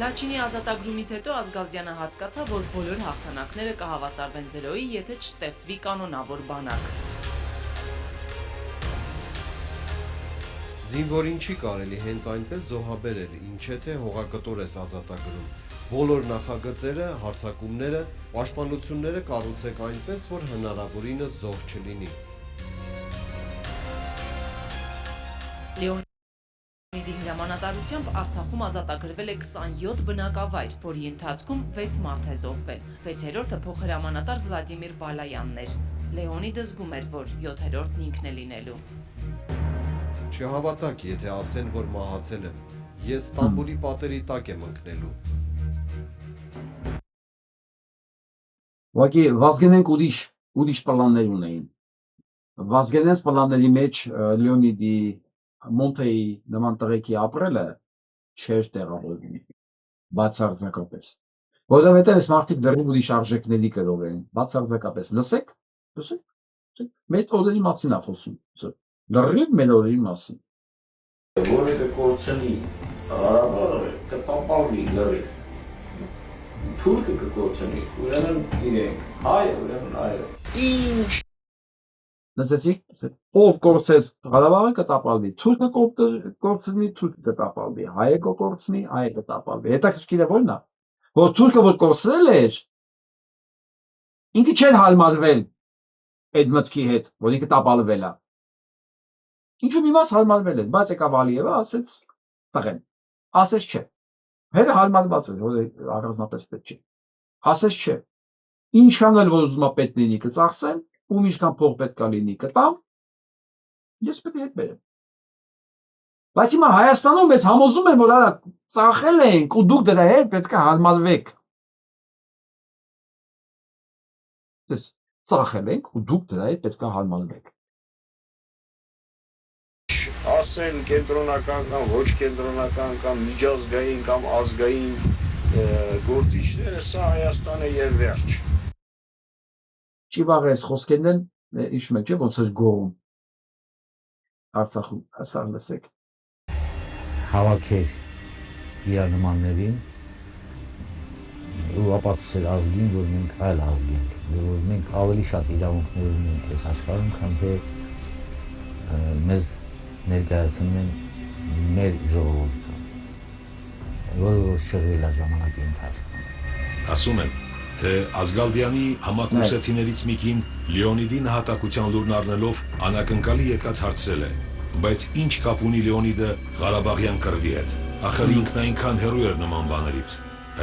Լաչինի ազատագրումից հետո Ազգալդյանը հասկացավ, որ բոլոր հաղթանակները կհավասարվեն զրոյի, եթե չստեղծվի կանոնավոր բանակ։ Զինվորին չի կարելի հենց այնպես զոհաբերել, ինչ թե հողակտոր ես ազատագրում։ Բոլոր նախագծերը, հարձակումները, պաշտպանությունները կառուցեք այնպես, որ հնարավորինս զոհ չլինի։ Լեոնիդի հրամանատարությամբ Արցախում ազատագրվել է 27 բնակավայր, որի ընթացքում 6 մարդ է զոհվել։ 6-րդը փոխհրամանատար Վլադիմիր Բալայանն էր։ Լեոնիդը զգում էր, որ 7-րդն ինքն է լինելու։ Չհավատաք, եթե ասեն, որ մահացել եմ։ Ես Ստամբուլի պատերի տակ եմ ընկնելու։ Ուղղակի Վազգենենք ուրիշ պլաններ ունեին։ Վազգենենց պլանների մեջ Լեոնիդի Մոնտեի նման տղեկի ապրելը չէր տեղավորվում բացարձակապես։ Որովհետև այս մարդիկ դեռ ուրիշ արժեքների կրող են, բացարձակապես։ Լսեք։ Մեր օրերի մասին է խոսում։ Լրիվ մեր օրերի մասին։ Որը կկորցնի Ղարաբաղը, կտապալվի լրիվ։ Թուրքը կկորցնի, ուրեմն իրենք, հայը, ուրեմն այը։ Ինչ։ Լսեցիք, ով կորցեց Ղարաբաղը կտապալվի, թուրքը կորցնի, թուրքը կտապալվի, հայը կորցնի, հայը կտապալվի։ Հետաքրքիր է որն է, որ թուրքը որ կորցրել էր, ինքը չէր հարմարվել այդ մտքի հետ, որ ինքը տապալվել է։ Ինչու մի մաս հարմարվել էր, բայց եկավ Ալիևը ասեց տղեն, ասեց չէ։ Հետը հարմարված էր, որ առանձնապես պետք չէ։ Ասեց չէ։ Ինչքան էլ որ ուզում է պետք լինի կծախսեն, ում ինչքան փող պետք է լինի կտամ, ես պետք է հետ բերեմ։ Բայց հիմա Հայաստանում ես համոզում եմ, որ արա ծախել ենք ու դուք դրա հետ պետք է հարմարվեք։ Դες ծախել ենք ու դուք դրա հետ պետք է հարմարվեք։ Ասեն կենտրոնական կամ ոչ կենտրոնական կամ միջազգային կամ ազգային գործիչները, սա Հայաստանը եւ վերջ։ Չի վաղ ես խոսքերն են, հիշում եք չէ ոնց էր գոհում Արցախում, ասա լսեք։ Հավաքեր իր նմաններին ու ապացուցել ազգին, որ մենք այլ ազգ ենք, որ մենք ավելի շատ իրավունքներ ունենք այս աշխարհում, քան թե մեզ ներկայացնում են մեր ժողովուրդը, որը շեղվել է ժամանակի ընթացքում։ Ասում են, թե Ազգալդյանի համակուրսեցիներից մի կին Լեոնիդի նահատակության լուրն առնելով անակնկալի եկած հարցրել է, բայց ինչ կապ ունի Լեոնիդը Ղարաբաղյան կռվի հետ։ Ախր ինքն այնքան հեռու էր նման բաներից։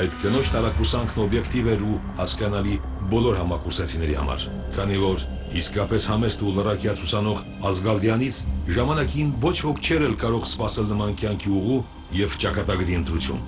Այդ կնոջ տարակուսանքն օբյեկտիվ էր ու հասկանալի բոլոր համակուրսեցիների համար, քանի որ իսկապես համեստ ու լրակյաց ուսանող Ազգալդյանից ժամանակին ոչ ոք չէր էլ կարող սպասել նման կյանքի ուղու եւ ճակատագրի ընտրություն։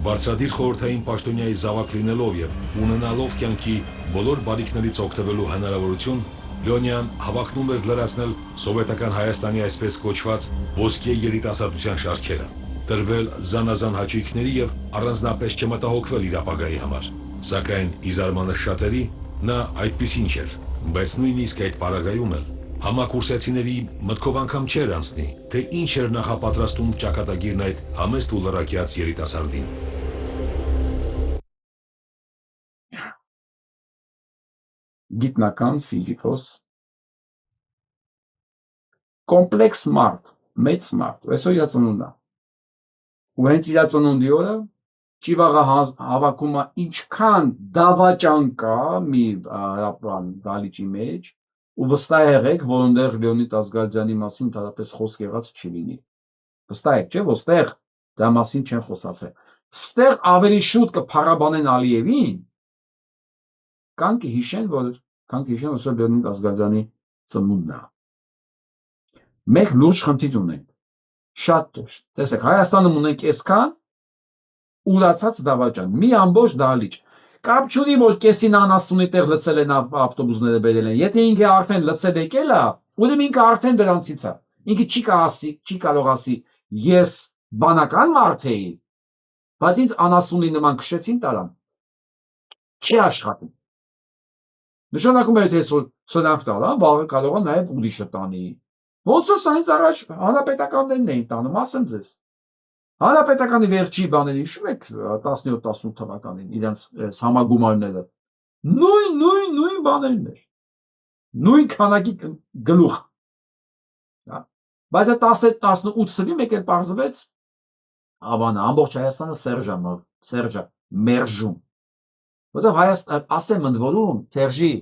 Բարձրադիր խորհրդային պաշտոնյայի զավակ լինելով եւ ունենալով կյանքի բոլոր բարիքներից օգտվելու հնարավորություն, Լեոնյան հավակնում էր լրացնել սովետական Հայաստանի այսպես կոչված ոսկե երիտասարդության շարքերը, տրվել զանազան հաճույքների եւ առանձնապես չմտահոգվել իր ապագայի համար։ Սակայն ի զարմանս շատերի նա այդպիսին չէր, բայց նույնիսկ այդ պարագայում էլ համակուրսեցիների մտքով անգամ չէր անցնի, թե ինչ էր նախապատրաստում ճակատագիրն այդ համեստ ու լրակյաց երիտասարդին։ Գիտնական ֆիզիկոս կոմպլեքս մարդ, մեծ մարդ, այսօր իր ծնունդն է։ Ու հենց իր ծնունդի օրը Ճիվաղը հավաքում է ինչքան դավաճան կա մի դալիճի մեջ ու վստահ եղեք, որ այնտեղ Լեոնիդ Ազգալդյանի մասին ընդհանրապես խոսք եղած չի լինի։ Վստահ եք, չէ՞, որ ստեղ դրա մասին չեն խոսացել։ Ստեղ ավելի շուտ կփառաբանեն Ալիևին, կան կհիշեն, որ Լեոնիդ Ազգալդյանի ծնունդն է։ Մենք լուրջ խնդիր ունենք։ Շատ ճիշտ։ Տեսեք, Հայաստանում ունենք այսքան ուրացած դավաճան, մի ամբողջ դահլիճ։ Կապ չունի, որ կեսին անասունի տեղ լցել են ավտոբուսները բերել են։ Եթե ինքը արդեն լցել եկել է, ուրեմն ինքը արդեն դրանցից է։ Ինքը չի կարող ասի, ես բանական մարդ էի, բայց ինձ անասունի նման քշեցին տարան։ Չի աշխատում։ Նշանակում է, թե սրանք տալա, վաղը կարող է նաև ուրիշը տանի։ Ոնց է սա ինձ առաջ հանրապետականներն էին տանում, ասեմ ձեզ։ Հանրապետականի վերջի բաների հիշում եք 17-18 թվականին իրենց համագումարները։ Նույն բաներն էր։ Նույն քանակի գլուխ։ Բայց 17 թվականին մեկ էլ պարզվեց ավանա ամբողջ Հայաստանը Սերժա մերժում։ Որտեղ ասեմ ընդ որում Սերժի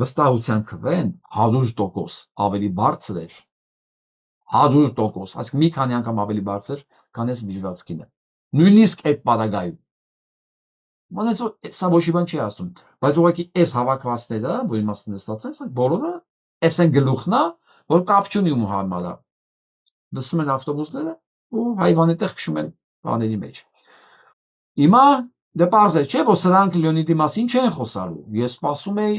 վստահության քվեն 100% ավելի բարձր էր 100%, այսինքն մի քանի անգամ ավելի բարձր, քան այս վիճվածքինը։ Նույնիսկ այդ պարագայում։ Մանես որ սա ոչ մի բան չի ասում, բայց ուղղակի այս հավաքվածները, որի մասին ստացել, սա բոլորը այս են գլուխնա, որ կապ չունի ում համարա։ Լսում են ավտոբուսները ու հայվանի տեղ քշում են բաների մեջ։ Հիմա դե պարզ է, չէ՞ որ սրանք Լեոնիդի մասին չեն խոսալու։ Ես սպասում էի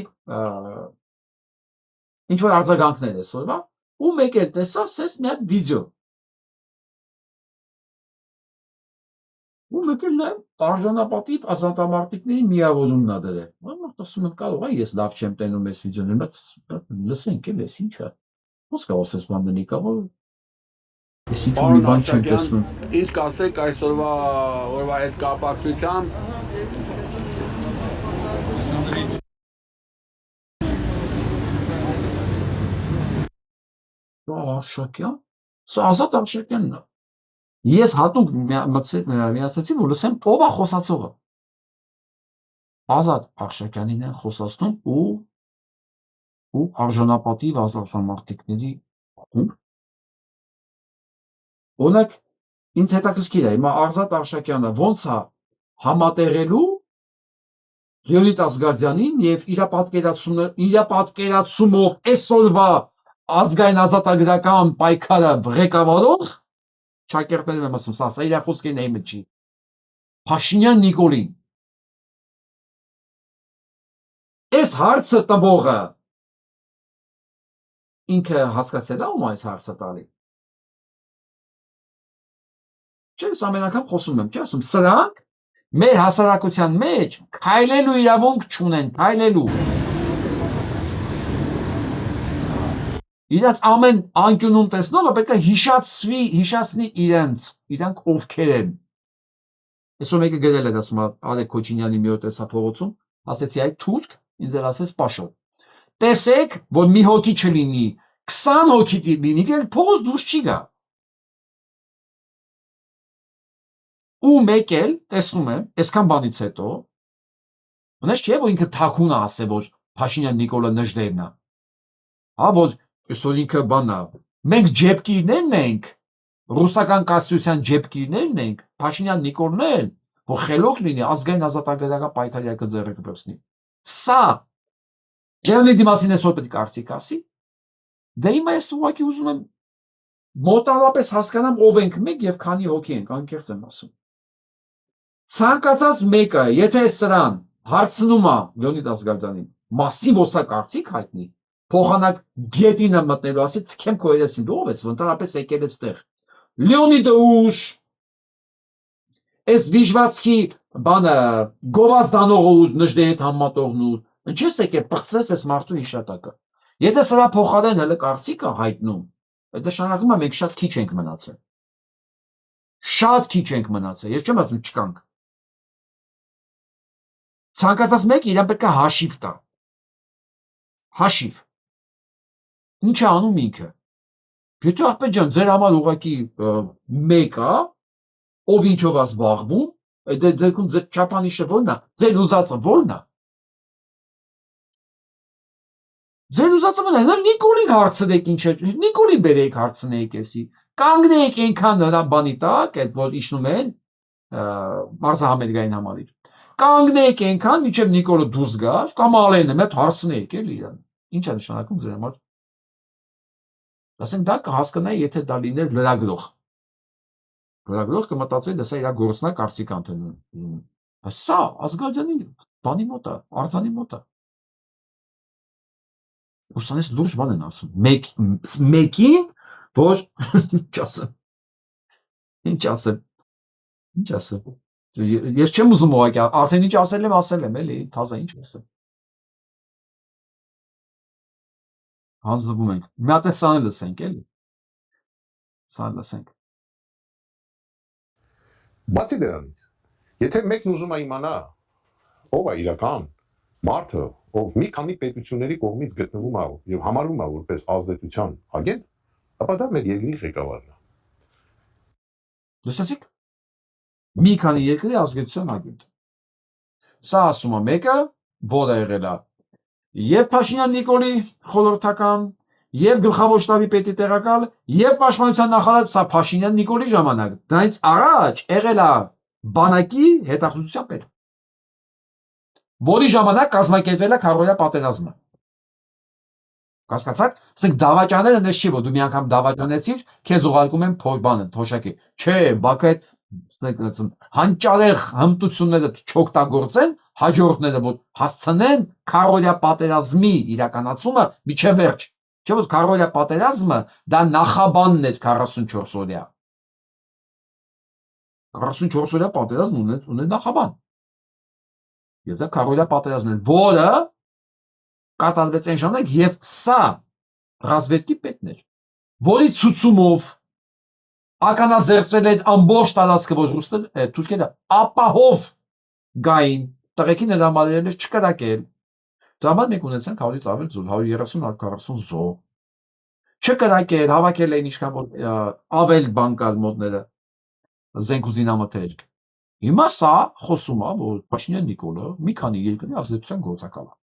ինչ որ արձագանքներ այսօրվա ու մեկ էլ տեսա սես մի հատ վիդեո։ Ու մեկ էլ նայում արժանապատիվ ազատամարտիկների միավորումն ա դրել։ Ուրեմն ասում եմ կարող է ես լավ չեմ տենում այս վիդեոն, բայց լսենք էլ էս ինչ է։ Ոնց կա ասես բան դնի կա որ ես ինչ մի բան չեմ տեսնում։ Ինչ կասեք այսօրվա այդ կապակցությամբ Արշակյան, սա Ազատ Արշակյանն է։ Ես հատուկ միացեցի, որ լսեմ ով է խոսացողը։ Ազատ Արշակյանին են խոսացնում ու արժանապատիվ ազատամարտիկների խումբ։ Օրինակ ինձ հետաքրքիր է, հիմա Ազատ Արշակյանը ոնց է համատեղելու Լեոնիդ Ասգարդյանին եւ իր պատկերացումով այսօրվա ազգային ազատագրական պայքարը ղեկավարող ճակերտներում եմ ասում, սա իր խոսքերի նայմը չի։ Փաշինյան Նիկոլին։ Այս հարցը տվողը ինքը հասկացել է ում այս հարցը տալի։ Չէ, ես ամեն անգամ խոսում եմ, չէ, ասում սրանք մեր հասարակության մեջ քայլելու իրավունք չունեն, քայլելու։ Իրաց ամեն անկյունում տեսնողը պետք է հիշացնի իրանք ովքեր են։ Այսօր մեկը գրել էր, ասում Արեգ Քոչինյանի մի օր տեսա փողոցում, ասեցի այ թուրք, ինձ էլ ասեց Պաշո։ Տեսեք, որ մի հոգի չլինի, 20 հոգի լինի, էլ փողոց դուրս չի գա։ Ու մեկ էլ տեսնում եմ, այսքան բանից հետո, ունես չէ, որ ինքը թաքուն է ասել, որ Փաշինյան Նիկոլը նժդերն է։ Հա, որ այսօր ինքը բանն է։ Մենք ջեպկիրներն ենք, ռուսական կասյուսյան ջեպկիրներն ենք, Փաշինյան Նիկոլն էլ, որ խելոք լինի, ազգային ազատագրական պայքարի ձեռքը բացնի։ Սա Լեոնիդի մասին այսօր պետք է կարծիք ասի։ Դե հիմա ես ուղղակի ուզում եմ մոտավորապես հասկանամ ով ենք մենք եւ քանի հոգի ենք, անկեղծ եմ ասում։ Ցանկացած մեկը, եթե սրան հարցնում է Լեոնիդ Ասգարդյանին, մասին ոսա կարծիք հայտնի, փոխանակ գետինը մտնելու ասի թքեմ քո երեսին դու ով ես, ընդհանրապես եկել ես տեղ։ Լեոնիդը ուշ այս վիժվածքի բանը գովազդանողը ու նժդեի հետ համատողն ու ինչես եկել պղծես այս մարդու հիշատակը։ Եթե սրա փոխարեն հələ կարծիք է հայտնում, այդ նշանակում է մենք շատ քիչ ենք մնացել։ Շատ քիչ ենք մնացել, ես չեմ ասում չկանք։ Ցանկացած մեկ իրան պետք է հաշիվ տա։ Հաշիվ։ Ինչ է անում ինքը։ Եթե ախպետ ջան, ձեր համար ուղղակի մեկ է, ով ինչով է զբաղվում, այդ դեպքում ձեր չափանիշը ո՞րն է, ձեր ուզածը ո՞րն է։ Ձեր ուզածը ո՞րն է, Նիկոլին հարցրեք ինչ է, Նիկոլին բերեք հարցնեիք էսի։ Կանգնեիք այնքան նրա բանի տակ, այդ որ իջնում են մարզահամերգային համալիր։ Կանգնեիք այնքան, մինչև Նիկոլը դուրս գա, կամ Ալենը մեծ հարցնեիք էլ իրան։ Ինչ է նշանակում ձեր համար։ Ասենք դա կհասկանայի, եթե դա լիներ լրագրող։ Լրագրող կմտածի, դա իր գործնա կարծիք անտնում։ Սա ազգանցանի բանի մոտ է, արձանի մոտ է։ Ուսանես լուրջ բան են ասում։ Մեկին, որ ինչ ասեմ։ Ես չեմ ուզում ուղղակի, արդեն ինչ ասել եմ, էլի, թազա ինչ ասեմ։ Հանձնվում ենք։ Մի հատ սան լսենք, էլի։ Սան լսենք։ Բացի դրանից, եթե մեկն ուզում է իմանա ով է իրական մարդը, ով մի քանի պետությունների կողմից գտնվում է եւ համարվում է որպես ազդեցության ագենտ, ապա դա մեր երկրի ղեկավարն է։ Լսեցիք։ Մի քանի երկրի ազգեցության ագենտ։ Սա ասում է մեկը, որը եղել է եւ Փաշինյան Նիկոլի խորհրդական, եւ գլխավոր շտաբի պետի տեղակալ, եւ պաշտպանության նախարար, սա Փաշինյան Նիկոլի ժամանակ։ Դրանից առաջ եղել է բանակի հետախուզության պետ, որի ժամանակ կազմակերպվել է քարոզիա պատերազմը։ Կասկածակ, ասենք դավաճաները նես չի, որ դու մի անգամ դավաճանեցիր, քեզ ուղարկում են փորբանը, թոշակի։ Չէ, Բաքը այդ հանճարեղ հմտությունները չօգտագործեն, հաջորդները որ հասցնեն քարոզիա պատերազմի իրականացումը միջև վերջ։ Չէ՞ որ քարոզիա պատերազմը դա նախաբանն էր 44 օրյա։ 44 օրյա պատերազմ ուներ նախաբան։ Եվ դա քարոզիա պատերազմն էր, որը կատարվեց այն ժամանակ, եւ սա ռազմետքի պետն էր, որի ցուցումով ականազերծվել այդ ամբողջ տարածքը, որ թուրքերը ապահով գային, տղեկին հրամարել էր չկրակել։ Դրա համար մենք ունեցանք 100-ից ավել զոհ, 130-140 զոհ։ Չկրակել, հավաքել էին ինչքան որ ավել բան կար մոտները, զենք ու զինամթերք։ Հիմա սա խոսում է, որ Փաշինյան Նիկոլը մի քանի երկրի ազդեցության գործակալ է։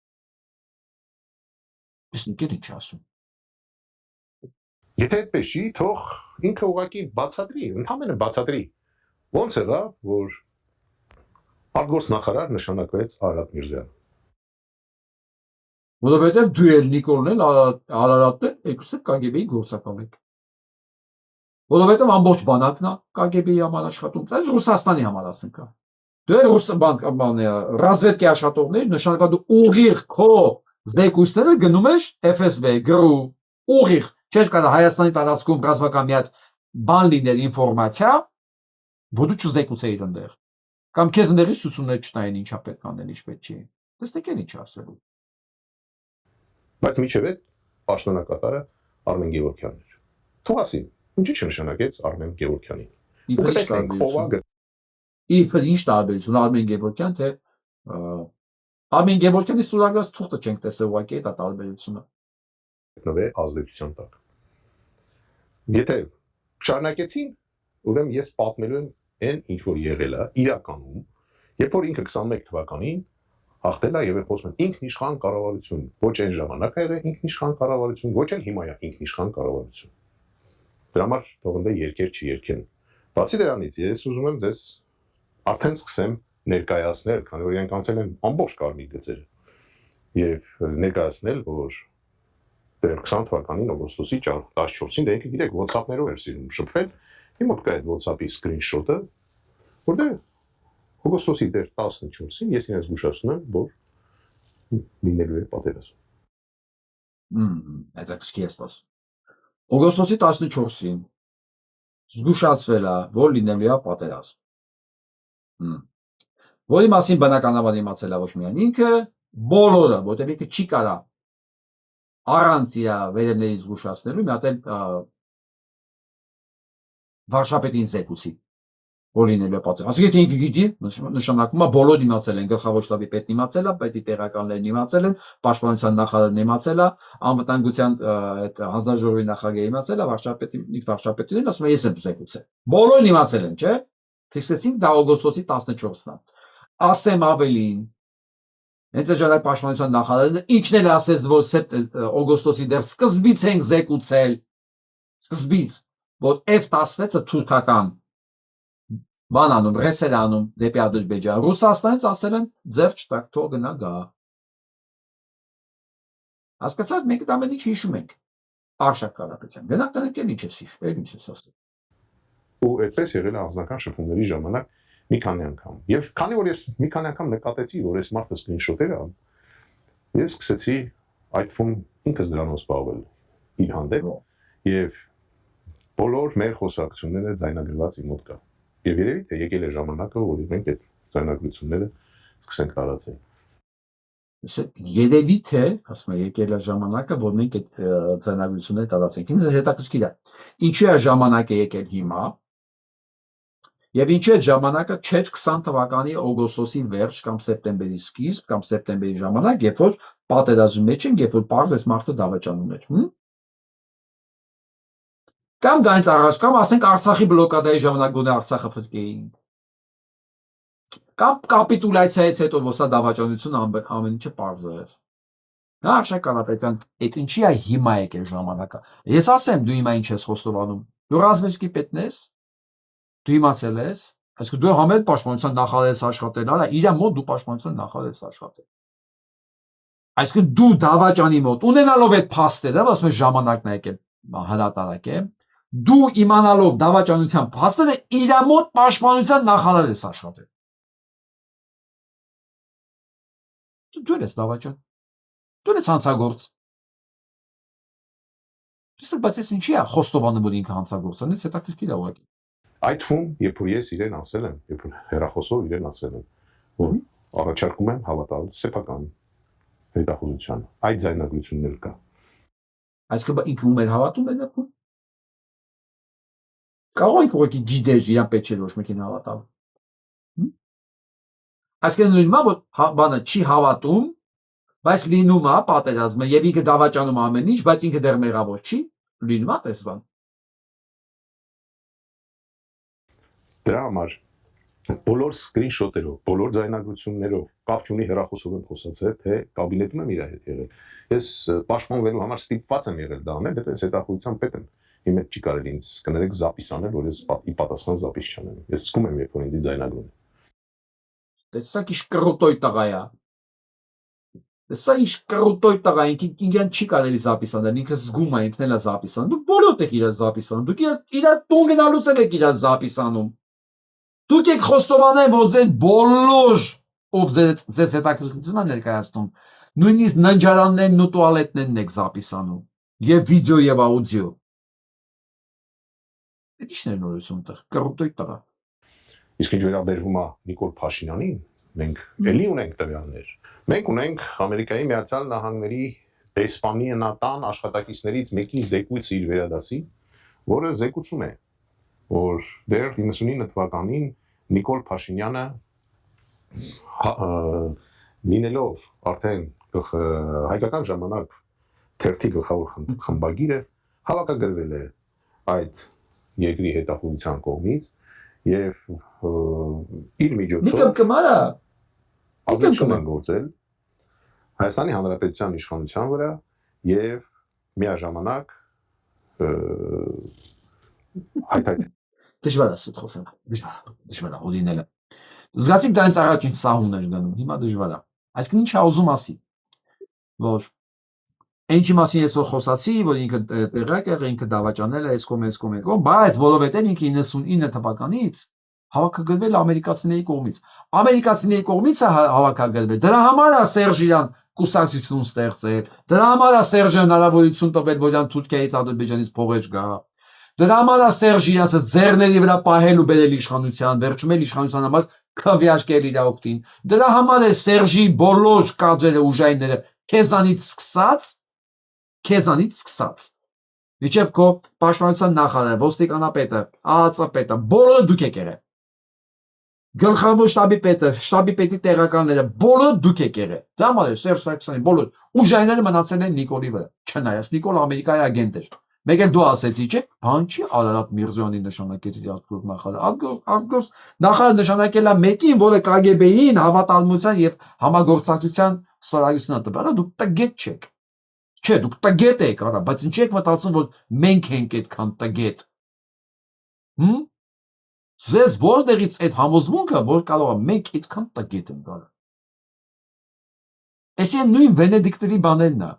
Իսկ ինչ ասում։ Եթե այդպես չի, թող ինքը ուղղակի բացատրի, ընդհանրապես բացատրի։ Ոնց եղավ, որ արտգործնախարար նշանակվեց Արարատ Միրզոյան։ Որովհետև դու էլ Նիկոլն էլ Արարատն էլ երկուսը KGB-ի գործակալ եք։ Որովհետև ամբողջ բանակն է KGB-ի համար աշխատում, դա Ռուսաստանի համար ասենք։ Դու էլ ռազմետքի աշխատողներ նշանակա դու ուղիղ քո զեկույցները գնում ես FSB գրու ուղիղ չէ՞ կարա Հայաստանի տարածքում ռազմական մի հատ բան լիներ ինֆորմացիա, որ դու չզեկուցեիր այնտեղ։ Կամ քեզ ընդեղից ցուցումներ չտային ինչա պետք անել, ինչ պետք չի։ Տեսեք էլ ինչ ասելու։ Բայց միջև այդ պաշտոնակատարը Արմեն Գևորգյանն էր։ Թող ասի, ինչի՞ չնշանակեց Արմեն Գևորգյանին։ Իբր ինչ տարբերություն Արմեն Գևորգյան թե Արմեն Գևորգյանի ստորագրած թուղթը չենք տեսել ուղղակի դա տարբերությունը։ Գտնվե ազդեցության տակ։ Եթե շարունակեցին, ուրեմն ես պատմելու եմ այն ինչ որ եղել է իրականում, երբ որ ինքը 21 թվականին հաղթել է եւ խոսում են ինքնիշխան կառավարություն, ոչ այն ժամանակ եղել ինքնիշխան կառավարություն, ոչ էլ հիմա է ինքնիշխան կառավարություն։ Դրա համար թող ընդ երկեր չի երկեն։ Բացի դրանից ես ուզում եմ ձեզ արդեն սկսեմ ներկայացնել, քանի որ իրենք անցել են ամբողջ կարմիր գծերը եւ ներկայացնել, որ դեռ 20 թվականին օգոստոսի 14-ին դե ինքը գիտեք WhatsApp-ներով էր սիրում շփվել։ Իմ մոտ կա այդ WhatsApp-ի սկրինշոթը, որտեղ օգոստոսի դեռ 14-ին ես ինձ զգուշացնում եմ, որ լինելու է պատերազմ։ Այդ ակսկի էստաս։ Օգոստոսի 14-ին զգուշացվել է, որ լինելու է պատերազմ։ Որի մասին բնականաբար իմացել է ոչ միայն ինքը, բոլորը, որտեղ ինքը չի կարա առանց իր վերևներից զգուշացնելու մի հատ էլ վարշապետին զեկուցի, որ լինելու է պատերազմ։ Ասենք եթե ինքը գիտի, նշանակում է բոլորը իմացել են, գլխավոր շտաբի պետն իմացել է, պետի տեղակալներն իմացել են, պաշտպանության նախարարն իմացել է, անվտանգության այդ հանձնաժողովի նախագահը իմացել է, վարշապետին ասում է ես եմ զեկուցել։ Բոլորն իմացել են, չէ՞։ Քրիստոսին դա օգոստոսի 14-ն է։ Ասեմ ավելին, հենց այդ ժամանակ պաշտպանության նախարարը ինքն էլ ասեց, որ օգոստոսի դեռ սկզբից են զեկուցել, սկզբից, որ F-16-ը թուրքական բան անում, ռեսեր անում դեպի Ադրբեջան։ Ռուսաստանից ասել են ձեռ չտակ, թող գնա գա։ Հասկացաք, մենք դա ամեն ինչ հիշում ենք։ Արշակ Կարապետյան, գնանք տանեկել ինչ ես հիշ, ինչ ես ասել։ Ու այդպես եղել է անձնական շփումների ժամանակ մի քանի անգամ։ Եվ քանի որ ես մի քանի անգամ նկատեցի, որ այս մարդը սկրինշոթեր ա, ես սկսեցի այդ թվում ինքս դրանով զբաղվել իր հանդեպ եւ բոլոր մեր խոսակցությունները ձայնագրված իմ մոտ կա։ Եվ երևի թե եկել է ժամանակը, որ մենք այդ ձայնագրությունները սկսենք տարածել։ Երևի թե, ասում եմ, եկել է ժամանակը, որ մենք այդ ձայնագրությունները տարածենք։ Ինձ հետաքրքիր է։ Ինչու է ժամանակը եկել հիմա։ Եվ ինչու է ժամանակը չէր 20 թվականի օգոստոսի վերջ կամ սեպտեմբերի սկիզբ կամ սեպտեմբերի ժամանակ, երբ որ պատերազմի մեջ են, երբ որ պարզ այս մարդը դավաճանում էր։ Կամ դա ինձ առաջ կամ ասենք Արցախի բլոկադայի ժամանակ գոնե Արցախը փրկեին։ Կամ կապիտուլյացիայից հետո որ սա դավաճանություն ամեն ինչը պարզ էր։ Նա Արշակ Կարապետյան, այդ ինչի է հիմա եկել ժամանակը։ Ես ասեմ, դու հիմա ինչ ես խոստովանում։ Դու ռազմավարքի պետն ես։ Դու իմացել ես, այսինքն դու համել պաշտպանության նախարար ես աշխատել, արա իր մոտ դու պաշտպանության նախարար ես աշխատել։ Այսինքն դու դավաճանի մոտ ունենալով այդ փաստերը, ասում եմ ժամանակն է եկել հրատարակ է, դու իմանալով դավաճանության փաստերը իր մոտ պաշտպանության նախարար ես աշխատել։ Դու ես դավաճան։ Դու ես հանցագործ։ Բայց ես ինչի է խոստովանում, որ ինքը հանցագործ է, ինձ հետաքրքիր է ուղղակի։ Այդ թվում, երբ որ ես իրեն ասել եմ, երբ որ հեռախոսով իրեն ասել եմ, որ առաջարկում եմ հավատալ սեփական հետախուզությանը, այդ ձայնագրություններ կա։ Այսինքն ինքը ում էր հավատում է դեպքում։ Կարող եք ուղղակի գիտեր իրան պետք չէ ոչ մեկին հավատալ։ Այսինքն նույնն է, որ բանը չի հավատում, բայց լինում է պատերազմը եւ ինքը դավաճանում ամեն ինչ, բայց ինքը դեռ մեղավոր չի, լինում է տեսվան։ Դրա համար բոլոր սկրինշոթերով, բոլոր ձայնագրություններով, կապ չունի հեռախոսով եմ խոսացել, թե կաբինետում եմ իր հետ եղել։ Ես պաշտպանվելու համար ստիպված եմ եղել դա անել, հետո ես հետախուզության պետ եմ։ Իմ հետ չի կարելի ինձ կներեք զապիս անել, որ ես ի պատասխան զապիս չանեմ։ Ես զգում եմ, երբ որ ինձ ձայնագրում են։ Տեսա ինչ կրուտոյ տղա է։ Տեսա ինչ կրուտոյ տղա է, ինքն չի կարելի զապիս անել, ինքը զգում է, ինքն էլ է զապիս անում։ Դուք բոլորդ եք իր զապիս անում։ Դուք իր տուն գնալուց եք իր զապիս անում։ Դուք եք խոստովանել, որ ձեր բոլոր ով ձեզ հետաքրքրությունը ներկայացնում, նույնիսկ ննջարաններն ու տուալետներն եք զապիս անում, եւ վիդեո եւ աուդիո։ Դա ի՞նչն է նորություն տղ, կռուտոյ տղա։ Իսկ ինչ վերաբերվում է Նիկոլ Փաշինյանին, մենք էլի ունենք տվյալներ։ Մենք ունենք Ամերիկայի Միացյալ Նահանգների դեսպանատան աշխատակիցներից մեկի զեկույց իր վերադասի, որը զեկուցում է, որ դեռ 99 թվականին Նիկոլ Փաշինյանը լինելով արդեն հայկական ժամանակ թերթի գլխավոր խմբագիրը հավաքագրվել է այդ երկրի հետախուզության կողմից եւ իր միջոցով ազդեցություն են գործել Հայաստանի Հանրապետության իշխանության վրա եւ միաժամանակ հայտ դժվար է սուտ խոսել, դժվար է հոլինելը։ Զգացիք դա ինձ առաջ ինչ սահուն էր գնում, հիմա դժվար է։ Այսինքն ինչ է ուզում ասի, որ ինչի մասին ես խոսացի, որ ինքը տեղակ է, ինքը դավաճանել է, այս կողմ, բայց որովհետեւ ինքը 99 թվականից հավաքագրվել ամերիկացիների կողմից։ Ամերիկացիների կողմից է հավաքագրվել։ Դրա համար է Սերժյան կուսակցություն ստեղծել։ Դրա համար է Սերժը հնարավորություն տվել, որ իրան Թուրքիայից, Ադրբեջանից փողեր գա։ Դրա համար է Սերժը ասած ձեռների վրա պահել ու բերել իշխանության, վերջում էլ իշխանության համար քվեարկել իր օգտին։ Դրա համար է Սերժի բոլոր կադրերը ուժայինները քեզանից սկսած։ Միջև քո պաշտպանության նախարարը, ոստիկանապետը, ԱԱԾ-պետը, բոլորը դուք եք եղել։ Գլխավոր շտաբի պետը, շտաբի պետի տեղականները, բոլորը դուք եք եղել։ Դա համար է Սերժ Սարգսյանի բոլոր ուժայինները մնացել են Նիկոլի վրա։ Չնայած Նիկոլ Ամերիկայի ագենտ էր։ Մեկ էլ դու ասեցի, չէ՞, բան չի Արարատ Միրզոյանի նշանակել իր արտգործ նախարար։ Արտգործ նախարարը նշանակել է մեկին, որը KGB-ին հավատարմության եւ համագործակցության ստորագրություն տվել։ Դուք տգետ չեք։ Չէ, դուք տգետ եք, արա, բայց ինչ եք մտածում, որ մենք ենք այդքան տգետ։ Ձեզ որտեղից այդ համոզմունքը, որ կարող է մենք այդքան տգետ ենք գալու։ Էսի նույն Վենեդիկտերի բաներն է։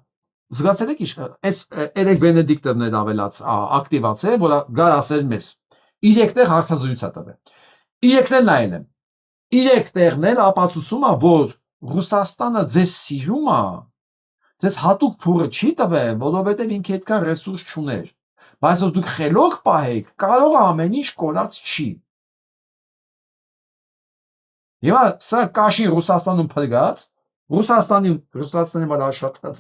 Զգացել եք այս երեք Վենեդիկտովներ ակտիվացել, որ գար ասել մեզ 3 տեղ հարցազրույց է տվել։ 3 տեղ նայել եմ։ 3 տեղն էլ ապացուցում է, որ Ռուսաստանը ձեզ սիրում է, ձեզ հատուկ փուրը չի տվել, որովհետև ինքը այդքան ռեսուրս չուներ։ Բայց որ դուք խելոք պահեք, կարող է ամեն ինչ կորած չի։ Հիմա սա կաշին Ռուսաստանում փրկած, Ռուսաստանի վրա աշխատած,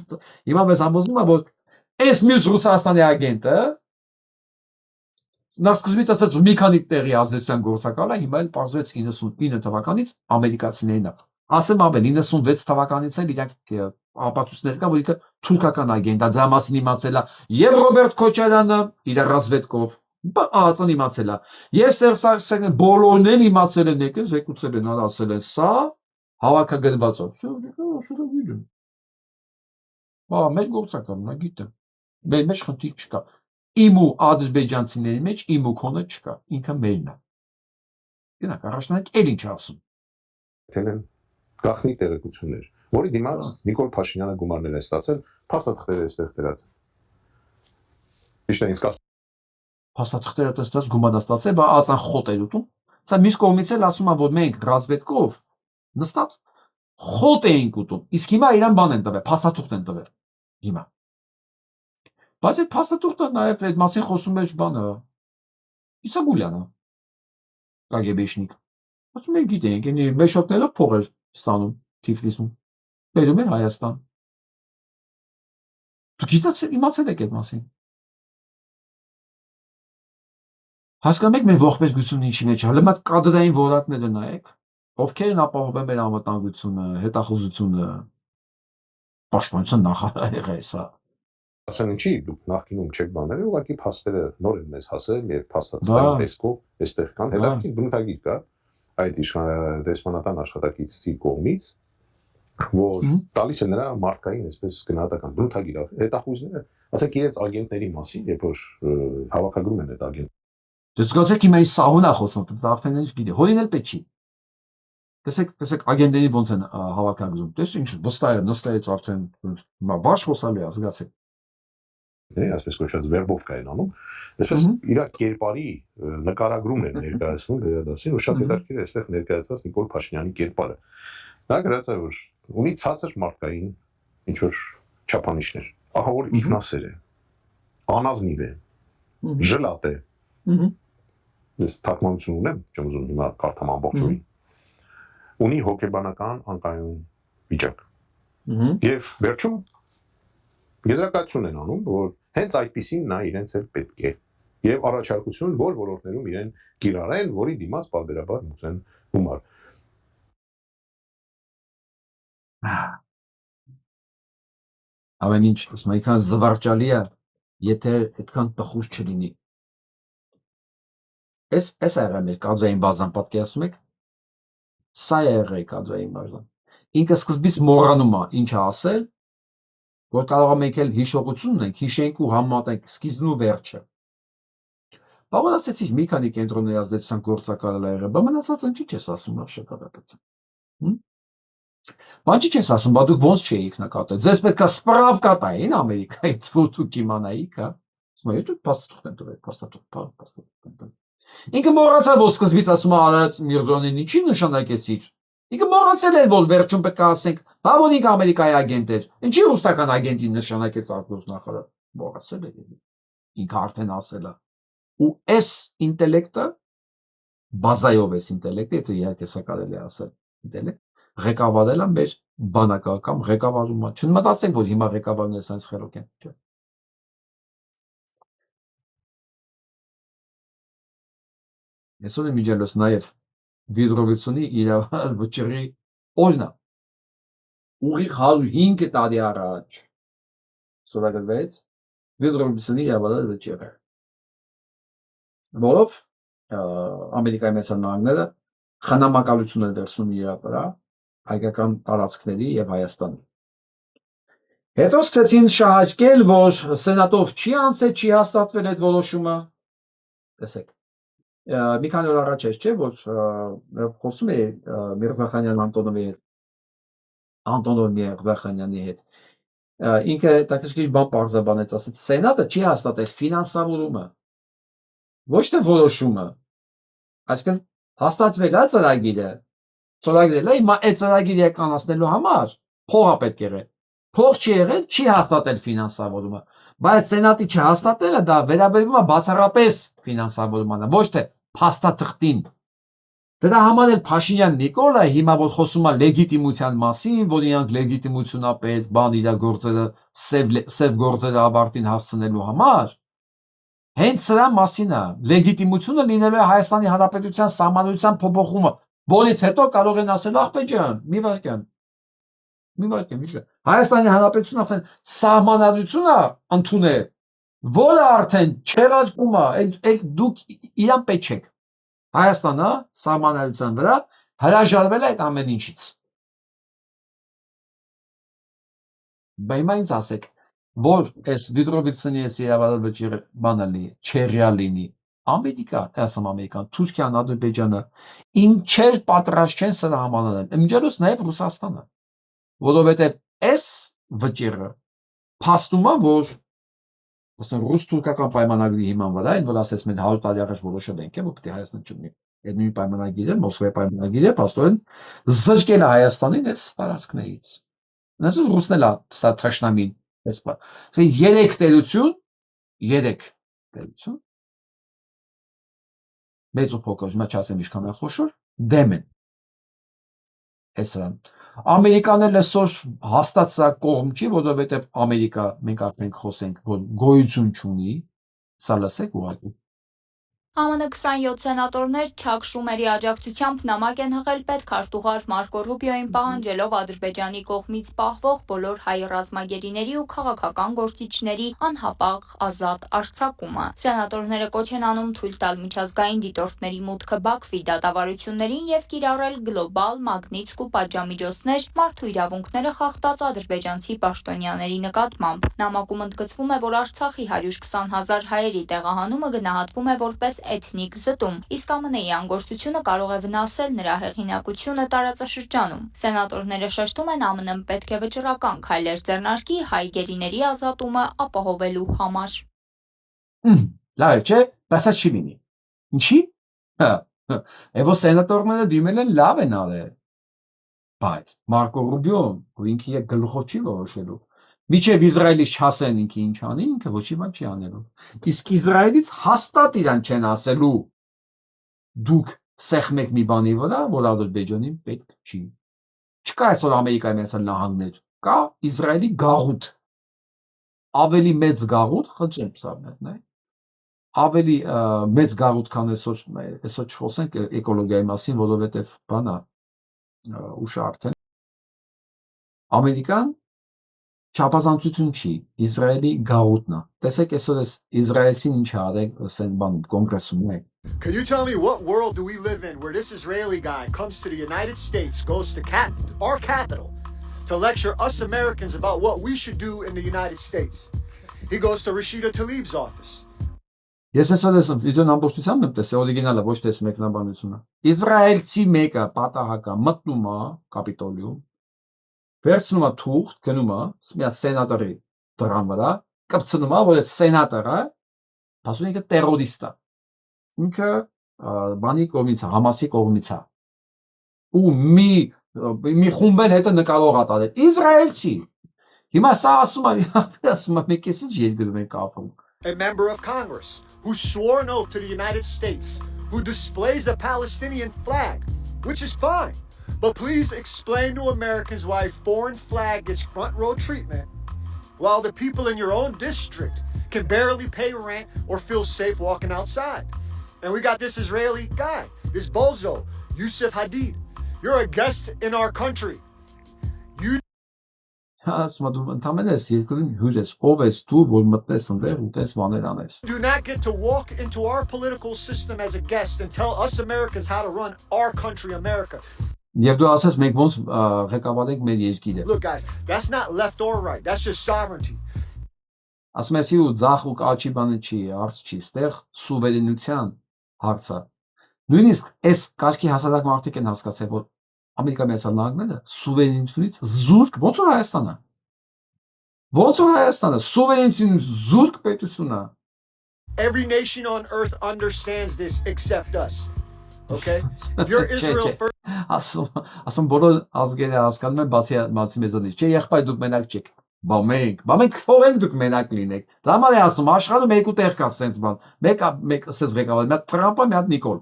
հիմա մեզ համոզում է, որ այս մյուս Ռուսաստանի ագենտը նա սկզբից ասաց մի քանի տեղի ազդեցության գործակալ է, հիմա էլ պարզվեց 99 թվականից ամերիկացիներն է։ Ասեմ ավել 96 թվականից էլ իրանք ապացույցներ կա, որ ինքը թուրքական ագենտ է, դրա մասին իմացել է եւ Ռոբերտ Քոչարյանը իր ռազվեդկով, ԱԱՑ-ն իմացել է, եւ Սերժ Սարգսյանը բոլորն էլ իմացել են, եկել զեկուցել են, ասել են, սա հավաքագրված է։ Հա, մեր գործակալն է, գիտեմ։ Մեր մեջ խնդիր չկա։ Իմ ու ադրբեջանցիների մեջ իմ ու քոնը չկա, ինքը մերն է։ Գնանք առաջնանք էլ ինչ ասում։ Թենեն գախնի տեղեկություններ, որի դիմաց Նիկոլ Փաշինյանը գումարներ է ստացել, փաստաթղթերը այստեղ դրած։ Ճիշտ է, ինձ փաստաթղթերը տեսած գումար ստացել, բա ածան խոտ էր ուտում։ Սա մյուս կողմից էլ ասում են, որ մենք ռազվեդկով նստած խոտ էինք ուտում։ Իսկ հիմա իրան բան են տվել, փաստաթուղթ են տվել։ Հիմա բայց այդ փաստաթուղթը նաև այդ մասին խոսում էր բանը Իսագուլյանը կագեբեշնիկ ասում էր գիտենք ինի մեշոկներով փող էր ստանում Թիֆլիսում բերում էր Հայաստան դուք գիտացեք իմացել եք այդ մասին հասկանում եք մեր ողբերգությունը ինչի մեջ է լմած կադրային որակները նայեք ովքեր են ապահովում մեր անվտանգությունը հետախուզությունը պաշտպանության նախարարը սա ասեն ինչի դուք նախկինում չեք բաներ, ուղղակի փաստերը նոր են մեզ հասել եւ փաստաթղթերի տեսքով այստեղ կան հետաքրքիր բնութագիր կա այդ դեսպանատան աշխատակիցի կողմից, որ տալիս է նրա մարդկային այսպես գնահատական բնութագիր հետախույզները, ասենք իրենց ագենտների մասին, երբ որ հավաքագրում են այդ ագենտ։ Դες զգացեք հիմա այս սահուն է խոսում, դա արդեն ինչ գիտի, հորին էլ պետք չի։ Տեսեք ագենտների ոնց են հավաքագրում։ Տես ինչ վստահ է, նստայից արդեն հիմա բաշխ խոսալու է, զգացեք։ Այսպես կոչված վերբով կային անում, այսպես իր կերպարի նկարագրումն են ներկայացնում վերադասին, ու շատ հետաքրքիր է այստեղ ներկայացված Նիկոլ Փաշինյանի կերպարը։ Նա գրած է, որ ունի ցածր մարդկային ինչ որ չափանիշներ, ահա որ ինքնասեր է, անազնիվ է, ժլատ է։ Ես թարգմանություն ունեմ, չեմ ուզում հիմա կարդամ ամբողջովին։ Ունի հոգեբանական անկայուն վիճակ։ Եվ վերջում եզրակացություն են անում, որ հենց այդպեսին նա իրենց էլ պետք է եւ առաջարկություն, որ ոլորտներում իրեն կիրառեն, որի դիմաց բարբերաբար մուծեն գումար։ Ամեն ինչ, ասում այնքան զվարճալի է, եթե այդքան տխուր չլինի։ Այս եղել մեր կադրային բազան պատկերացնում եք։ Սա եղել կադրային բազան։ Ինքը սկզբից մոռանում է ինչ ասել, որ կարող է մենք էլ հիշողություն ունենք, հիշենք ու համատենք սկիզբն ու վերջը։ Բաղոն ասեցի մի քանի կենտրոնների ազդեցության գործակալը եղել, բա մնացածը ինչի՞ չես ասում շոկադատացան։ Բան չի չես ասում, բա դուք ոնց չէիք նկատել։ Ձեզ պետքա սպրավկա տային Ամերիկայից, որ դուք իմանայիք, հա։ Ասում եմ, դուք փաստաթուղթ են տվել, փաստաթուղթ են տվել։ Ինքը մոռացավ, որ սկզբից ասում է Արարած Միրզոյանին ինչի նշանակեցիք։ Ինքը մոռացել էր, որ վերջում պետք է ասենք, բա որ ինքը Ամերիկայի ագենտ էր։ Ինչի ռուսական ագենտին նշանակեց արտգործնախարար։ Մոռացել էր։ Ինքը արդեն ասել է։ Ու այս ինտելեկտը բազայով էս ինտելեկտը, եթե իհարկե սա կարելի է ասել, ինտելեկտ ղեկավարել է մեր բանակական ղեկավարումը։ Չմտածեք, որ հիմա ղեկավարները սենց խելոք են, չէ։ Այսօր միջելոց նաև Վիդրովիցյանի իրավար վճռի օրնա ուղիղ 105 տարի առաջ սովորագրվեց Վիդրովիցյանի իրավար վճիռը որով Ամերիկայի Միացյալ Նահանգները խնամակալություն են դրսում իր վրա հայկական տարածքների եւ Հայաստանի հետո սկսեցին շահարկել որ սենատով չի անցել չի հաստատվել այդ որոշումը տեսեք մի քանի օր առաջ չէ որ խոսում է Միրզախանյան Անտոնովի հետ Անտոնով Միրզախանյանի հետ ինքը հետաքրքիր բան պարզաբանեց, ասեց սենատը չի հաստատել ֆինանսավորումը, ոչ թե որոշումը, այսինքն հաստատվել է ծրագիրը, ծրագիրը հիմա այդ ծրագիրը իրականացնելու համար փողը պետք է եղել, փող չի եղել, չի հաստատել ֆինանսավորումը, բայց սենատի չհաստատելը դա վերաբերվում է բացառապես ֆինանսավորմանը, ոչ թե փաստաթղթին։ Դրա համար էլ Փաշինյան Նիկոլը հիմա որ խոսում է լեգիտիմության մասին, որ իրանք լեգիտիմություն է պետք, բան իր գործերը սև գործերը ավարտին հասցնելու համար, հենց սրա մասին է, լեգիտիմությունը լինելու է Հայաստանի Հանրապետության սահմանադրության փոփոխումը, որից հետո կարող են ասել ախպեջան, մի վարքյան, Հայաստանի Հանրապետությունը արդեն սահմանադրությունը ընդունել, որը արդեն չեղարկում է, դուք իրան պետք չեք։ Հայաստանը սահմանադրության վրա հրաժարվել է այդ ամեն ինչից։ Բայց հիմա ինձ ասեք, որ այս Դիտրովիցնի այս իրավարար վճիռ բանը լինի, չերյա լինի, Ամերիկա, ասում Ամերիկան, Թուրքիան, Ադրբեջանը, ինչեր պատրաստ չեն սրա համանել, իմջերուց նաև Ռուսաստանը, որովհետև այս վճիռը փաստում է, որ ռուս-թուրքական պայմանագրի հիման վրա, այն որ ասես մենք 100 տարի առաջ որոշել ենք, որ պետք է Հայաստան չունի։ Այդ նույն պայմանագիրը, Մոսկվայի պայմանագիրը, փաստորեն զրկել է Հայաստանին այս տարածքներից։ Նույնիսկ ռուսն էլ է սա թշնամին, այսպես։ 3 տերություն մեծ ու փոքր, հիմա չասեմ ինչքան է խոշոր, դեմ են այսրան։ Ամերիկան էլ այսօր հաստատ սա կողմ չի, որովհետև Ամերիկա, մենք արդեն խոսենք, որ գոյություն չունի, սա լսեք ուղղակի։ ԱՄՆ 27 սենատորներ Չակ Շումերի աջակցությամբ նամակ են հղել պետքարտուղար Մարկո Ռուբիոին պահանջելով Ադրբեջանի կողմից պահվող բոլոր հայ ռազմագերիների ու քաղաքական գործիչների անհապաղ ազատ արձակումը։ Սենատորները կոչ են անում թույլ տալ միջազգային դիտորդների մուտքը Բաքվի դատավարություններին եւ կիրառել գլոբալ, մագնիսկ ու պատժամիջոցներ մարդու իրավունքները խախտած ադրբեջանցի պաշտոնյաների նկատմամբ։ Նամակում ընդգծվում է, որ Արցախի 120,000 հայերի տեղահանումը գնահատվում է որպես էթնիկ զտում, իսկ ԱՄՆ-ի անգործությունը կարող է վնասել նրա հեղինակությունը տարածաշրջանում։ Սենատորները շեշտում են, ԱՄՆ-ն պետք է վճռական քայլեր ձեռնարկի հայ գերիների ազատումը ապահովելու համար։ Լավ չէ, բայց չի լինի։ Ինչի՞։ Եվ սենատորները դիմել են լավ են արել։ Բայց Մարկո Ռուբիոն, որ ինքը գլուխով չի որոշելու, միջև Իսրայելից չասեն ինքը ինչ անի, ինքը ոչի բան չի անելու։ Իսկ Իսրայելից հաստատ իրան չեն ասելու դուք սեղմեք մի բանի վրա, որ Ադրբեջանին պետք չի։ Չկա այսօր Ամերիկայի Միացյալ Նահանգներ, կա Իսրայելի գաղութ։ Ավելի մեծ գաղութ, խնդրեմ սա, ավելի մեծ գաղութ, քան այսօր չխոսենք էկոլոգիայի մասին, որովհետև բանա ուշ արդեն Ամերիկան չափազանցություն չի, Իսրայելի գաղութն է։ Տեսեք այսօր այս իսրայելցին ինչ արել, ասեն բան կոնգրեսում է։ Can you tell me what world do we live in where this Israeli guy comes to the United States, goes to our capital to lecture us Americans about what we should do in the United States? He goes to Rashida Tlaib's office. Ես այսօր ես վիդեոն ամբողջությամբ եմ տեսել, օրիգինալը ոչ թե մեկնաբանությունը։ Իսրայելցի մեկը պատահական մտնում է Կապիտոլիում, վերցնում է թուղթ, գնում է, մի սենատորի դրան վրա, կպցնում է, որ այդ սենատորը, ասում ինքը տերորիստ է։ Ինքը բանի կողմից է, Համասի կողմից է։ Ու մի խումբ հետ նկարող է տալել։ Իսրայելցի։ Հիմա սա ասում է, մեկ էս ինչ երկրում են կապում։ A member of Congress who swore an oath to the United States, who displays a Palestinian flag, which is fine. But please explain to Americans why a foreign flag gets front row treatment while the people in your own district can barely pay rent or feel safe walking outside. And we got this Israeli guy, this bozo, Yusuf Hadid. You're a guest in our country. You do not get to walk into our political system as a guest and tell us Americans how to run our country, America. Եվ դու ասես մենք ոնց ղեկավարենք մեր երկիրը։ Look guys, that's not left or right. That's just sovereignty. Ասում ես ու ձախ ու կաչի բանը չի, հարց չի, ստեղ սուվերենության հարցը։ Նույնիսկ այս կարգի հասարակ մարդիկ են հասկացել, որ Ամերիկայի Միացյալ Նահանգները սուվերենությունից զուրկ ոնց որ Հայաստանը։ Ոնց որ Հայաստանը սուվերենիթին զուրկ պետություն է։ Every nation on earth understands this except us. Okay? You're Israel first. Ասում բոլոր ազգերը հասկանում են բացի մեզանից։ Չէ, եղբայր դուք մենակ չեք։ Բա մենք ո՞ր ենք դուք մենակ լինեք։ Դա համար է ասում աշխարհում երկու տեղ կա sense բան։ Մեկ ասես ղեկավար, մի հատ Թրամփը, մի հատ Նիկոլ։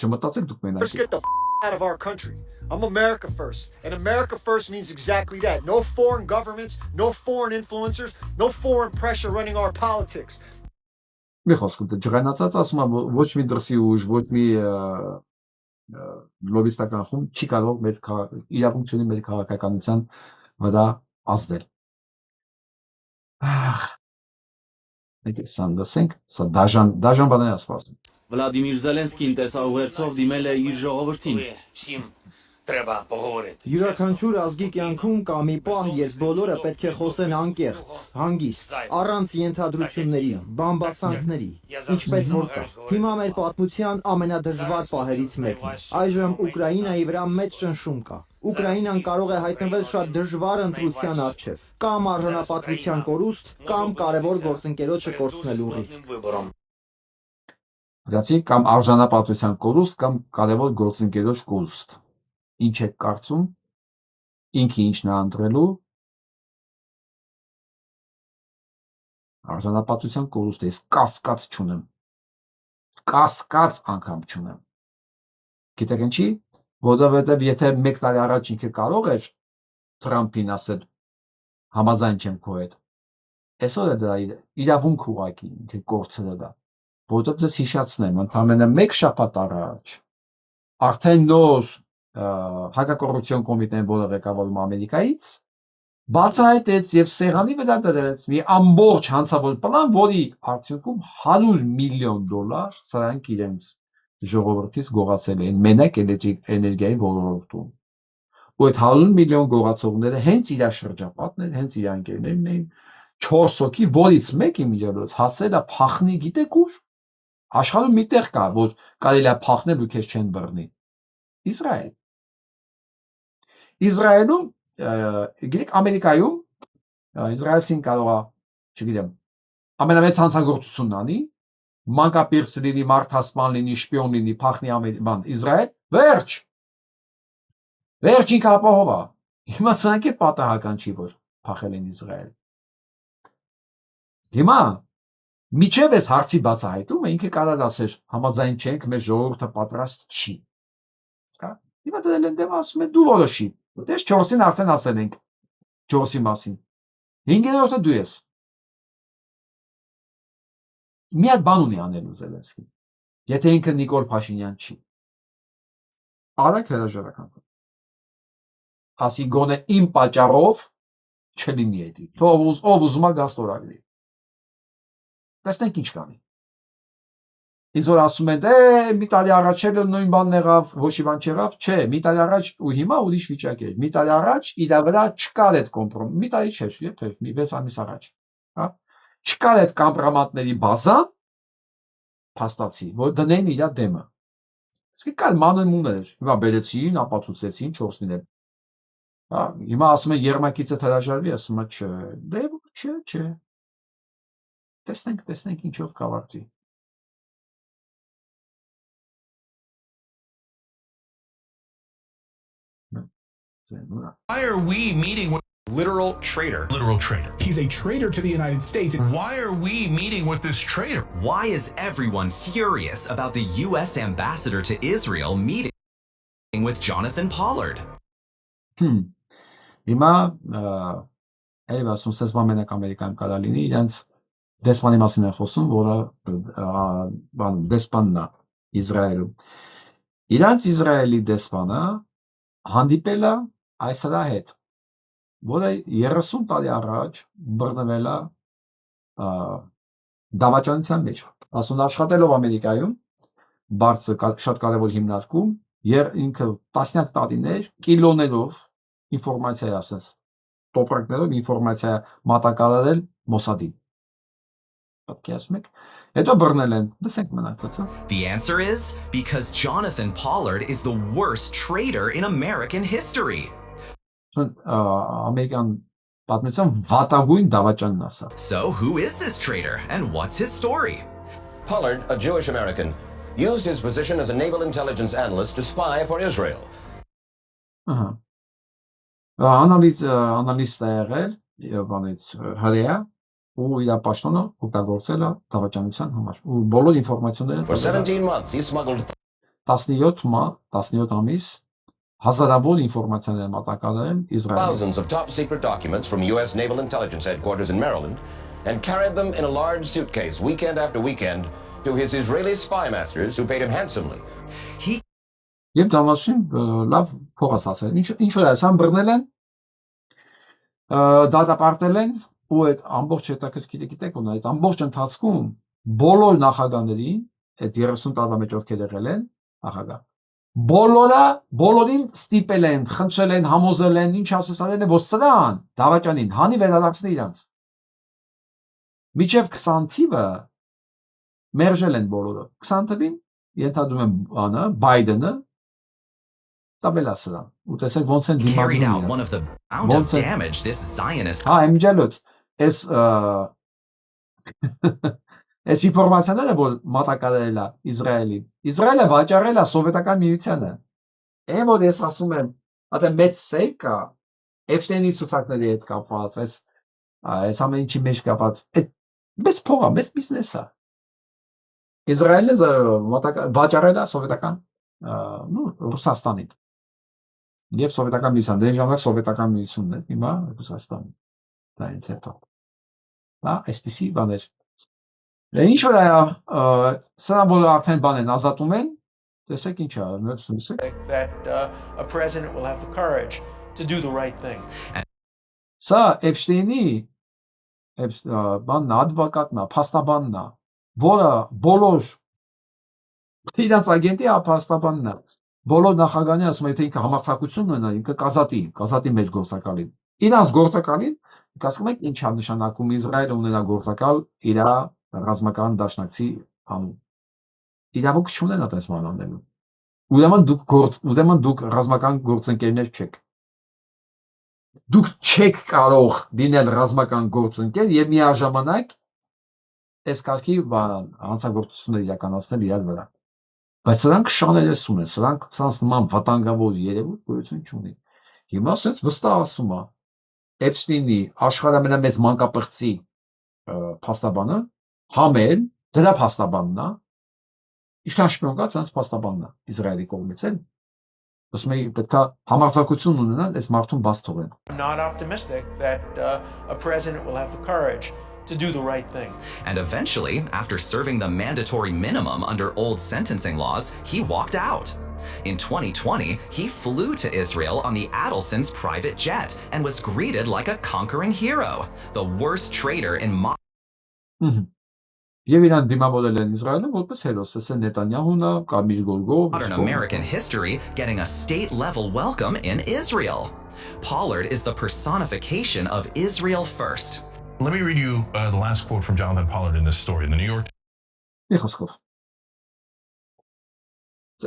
Չմտածեք դուք մենակ Let's get the out of our country. I'm America first. And America first means exactly that. No foreign governments, no foreign influencers, no foreign pressure running our politics. Մի խոսքով դե ջղայնացած ասում եմ ոչ մի դրսի ուժ, ոչ մի լոբիստական խումբ չի կարող մեր իրավունք չունի մեր քաղաքականության վրա ազդել։ Եկեք սանդասենք, սա դաժան բաներ է սպասում։ Վլադիմիր Զելենսկին տեսահուերցով դիմել է իր ժողովրդին։ Յուրաքանչյուր ազգի կյանքում կա մի պահ, երբ բոլորը պետք է խոսեն անկեղծ, հանգիստ, առանց ենթադրությունների, բամբասանքների, ինչպես որ կա։ Հիմա մեր պատմության ամենադժվար պահերից մեկն է։ Այժմ Ուկրաինայի վրա մեծ ճնշում կա։ Ուկրաինան կարող է հայտնվել շատ դժվար ընտրության առջև, կամ արժանապատվության կորուստ, կամ կարևոր գործընկերոջը կորցնելու ռիսկ։ Զգացի կամ արժանապատվության կորուստ, կամ կարևոր գործընկերոջ կորուստ։ Ինչ եք կարծում, ինքը ինչն է ընտրելու, արժանապատվության կորուստ է, ես կասկած չունեմ, կասկած անգամ չունեմ, գիտեք ինչի, որովհետև եթե մեկ տարի առաջ ինքը կարող էր Թրամփին ասել, համաձայն չեմ քո հետ, այսօր է դա իրավունք ուղղակի, ինքը կորցրել է դա, որովհետև ձեզ հիշացնեմ, ընդամենը մեկ շաբաթ առաջ, արդեն նոր հակակոռուպցիոն կոմիտեն, որը ղեկավարում Ամերիկայից, բացահայտեց եւ սեղանի վրա դրեց մի ամբողջ հանցավոր պլան, որի արդյունքում $100 միլիոն սրանք իրենց ժողովրդից գողացել են մենակ էներգիայի ոլորտում։ Ու այդ 100 միլիոն գողացողները հենց իր շրջապատն են, հենց իր ընկերներն էին, 4 հոգի, որից մեկի միջոցով հասել է փախնի, գիտեք ուր։ Աշխարհում մի տեղ կա, որ կարելի է փախնել ու քեզ չեն բռնի։ Իսրայել։ Իսրայելում, գիտեք, Ամերիկայում իսրայելցին կարող է, չգիտեմ, ամենամեծ հանցագործությունն անի, մանկապիրս լինի, մարդասպան լինի, շպիոն լինի, փախնի բան, Իսրայել, վերջ ինքը ապահով է։ Հիմա սրանք էլ պատահական չի, որ փախել են Իսրայել։ Հիմա միջև այս հարցի բացահայտումը ինքը կարող ասեր, համաձայն չենք, մեր ժողովուրդը պատրաստ չի։ Հիմա դրել են դեմ ասում է դու որոշի։ Դες 4-ին արդեն ասել ենք 4-ի մասին։ 5-րդը դու ես։ Մի հատ բան ունի անելու Զելենսկին։ Եթե ինքը Նիկոլ Փաշինյան չի։ Արագ հրաժարական։ Ասի գոնե իմ պատճառով չլինի էդի։ Թող ով ուզում է գաստորագրի։ Տեսնենք ինչ կանի։ Ինձ որ ասում են, մի տարի առաջ էլ նույն բանն եղավ, ոչ մի բան չեղավ, չէ, մի տարի առաջ ու հիմա ուրիշ վիճակ էր։ Մի տարի առաջ իր վրա չկար այդ կոմպրոմ, մի տարի չէ, եթե մի 6 ամիս առաջ, հա։ Չկար այդ կամպրոմատների բազան, փաստացի, որ դնեն իր դեմը։ Իսկ կար մանրամուններ, հիմա բերեցին, ապացուցեցին 4-ին էլ։ Հա, հիմա ասում են Երմակիցը հրաժարվի, ասում է չէ, դե չէ։ Տեսնենք ինչով կավարտվի։ Why are we meeting with literal traitor? Literal traitor. He's a traitor to the United States. Why are we meeting with this traitor? Why is everyone furious about the U.S. ambassador to Israel meeting with Jonathan Pollard? Հիմա այլ ասում ես մենակ Ամերիկայում կարա լինի իրենց դեսպանի մասին է խոսում, որը բան դեսպանն է Իսրայելում։ Իրանց Իսրայելի դեսպանը հանդիպել է այս հրա հետ, որը 30 տարի առաջ բռնվել է դավաճանության մեջ։ Ասում աշխատելով Ամերիկայում, բարձր շատ կարևոր հիմնարկում, ինքը տասնյակ տարիներ կիլոներով ինֆորմացիա է ասես, տոպրակներով ինֆորմացիա մատակարարել Մոսադին։ Պատկերացնում եք, հետո բռնել են, լսենք մնացածը։ The answer is because Jonathan Pollard is the worst traitor in American history. Ամերիկան պատմության վատագույն դավաճանն ասա։ So who is this traitor and what's his story? Pollard, a Jewish American, used his position as a naval intelligence analyst to spy for Israel. Ահա։ Անալիստ է եղել, բանից հրեա, ու իր պաշտոնը օգտագործել է դավաճանության համար։ Ու բոլոր ինֆորմացիաները For 17 months, he smuggled 17 ամիս հազարավոր ինֆորմացիաներ մատակարարել Իսրայելը։ thousands of top-secret documents from U.S. Naval Intelligence Headquarters in Maryland and carried them in a large suitcase weekend after weekend to his Israeli spy masters who paid him handsomely. Եվ դամասին լավ փող ասացել։ Ինչ որ ասան բռնել են, դատապարտել են ու այդ ամբողջ հետաքրքիր գիտեք ու այդ ամբողջ ընթացքում բոլոր նախագահներին, այդ 30 տարվա մեջ ովքեր եղել են, նախագահ բոլորին ստիպել են, խնդրել են, համոզել են, ինչ ասել են, որ սրան դավաճանին հանի վերադարձնի իրանց։ Միջև 20 թիվը մերժել են բոլորը։ 20 թվին ենթադրում եմ բանը Բայդենը տաբելա սրան։ Ու տեսեք ոնց են Carried out դիմադրում։ one of the amount of damage this Zionist Հա, իմջալոց, այս ինֆորմացիաները որ մատակարարել է Իսրայելին։ Իսրայելը վաճառել է սովետական միությանը։ Այն որ ես ասում եմ, հատե մեծ սեյվ կա Էփշտեյնի ցուցակների հետ կապված, այս ամեն ինչի մեջ կապված, այդ մեծ փող է, մեծ բիզնես է։ Իսրայելը վաճառել է սովետական, Ռուսաստանին։ Եվ սովետական միության, դե ժամանակ սովետական միությունն է, հիմա Ռուսաստանը։ Դա ինձ հետո։ Դա այսպեսի բաներ։ Ինչ որ սրանք որ արդեն բան են ազատում են, տեսեք ինչ է, that a president will have the courage to do the right thing. Սա Էփշտեյնի բանն ադվոկատն է, փաստաբանն է, որը բոլոր իրանց agenti է, փաստաբանն է։ Բոլոր նախագահները ասում են, թե ինքը համարձակություն ունենա, ինքը կազատի մեջ գործակալին։ Իրանց գործակալին, ասում եք ինչ է նշանակում Իսրայելը ունենա գործակալ իր ռազմական դաշնակցի անուն։ Իրավունք չունեն այդպես անելու։ Ուրեմն դուք ռազմական գործընկերներ չեք։ Դուք չեք կարող լինել ռազմական գործընկեր եւ միաժամանակ այս կարգի հանցագործություններ իրականացնել իրար վրա։ Բայց սրանք շաներեսուն են, սրանց նման վտանգավոր երևույթ գոյություն չունի։ Հիմա ասենց վստահ ասում է Էփշտեյնի աշխարհի ամենամեծ մանկապղծի փաստաբանը համել դրա փաստաբանն է, ինչքան շփոթ կա ցանց փաստաբանն է Իսրայելի կողմից էլ։ Ասում եմ պետք է համարձակություն ունենան այս մարդուն բաց թողեն։ I'm not optimistic that a president will have the courage to do the right thing. And eventually, after serving the mandatory minimum under old sentencing laws, he walked out. In 2020, he flew to Israel on the Adelson's private jet and was greeted like a conquering hero, the worst traitor in Եվ իրան դիմավորել են Իսրայելը որպես հերոս, ասեն Նետանյահուն է, Կարմիր գորգով, modern American history getting a state-level welcome in Israel. Pollard is the personification of Israel first. Let me read you the last quote from Jonathan Pollard in this story in the New York Իխոսկով։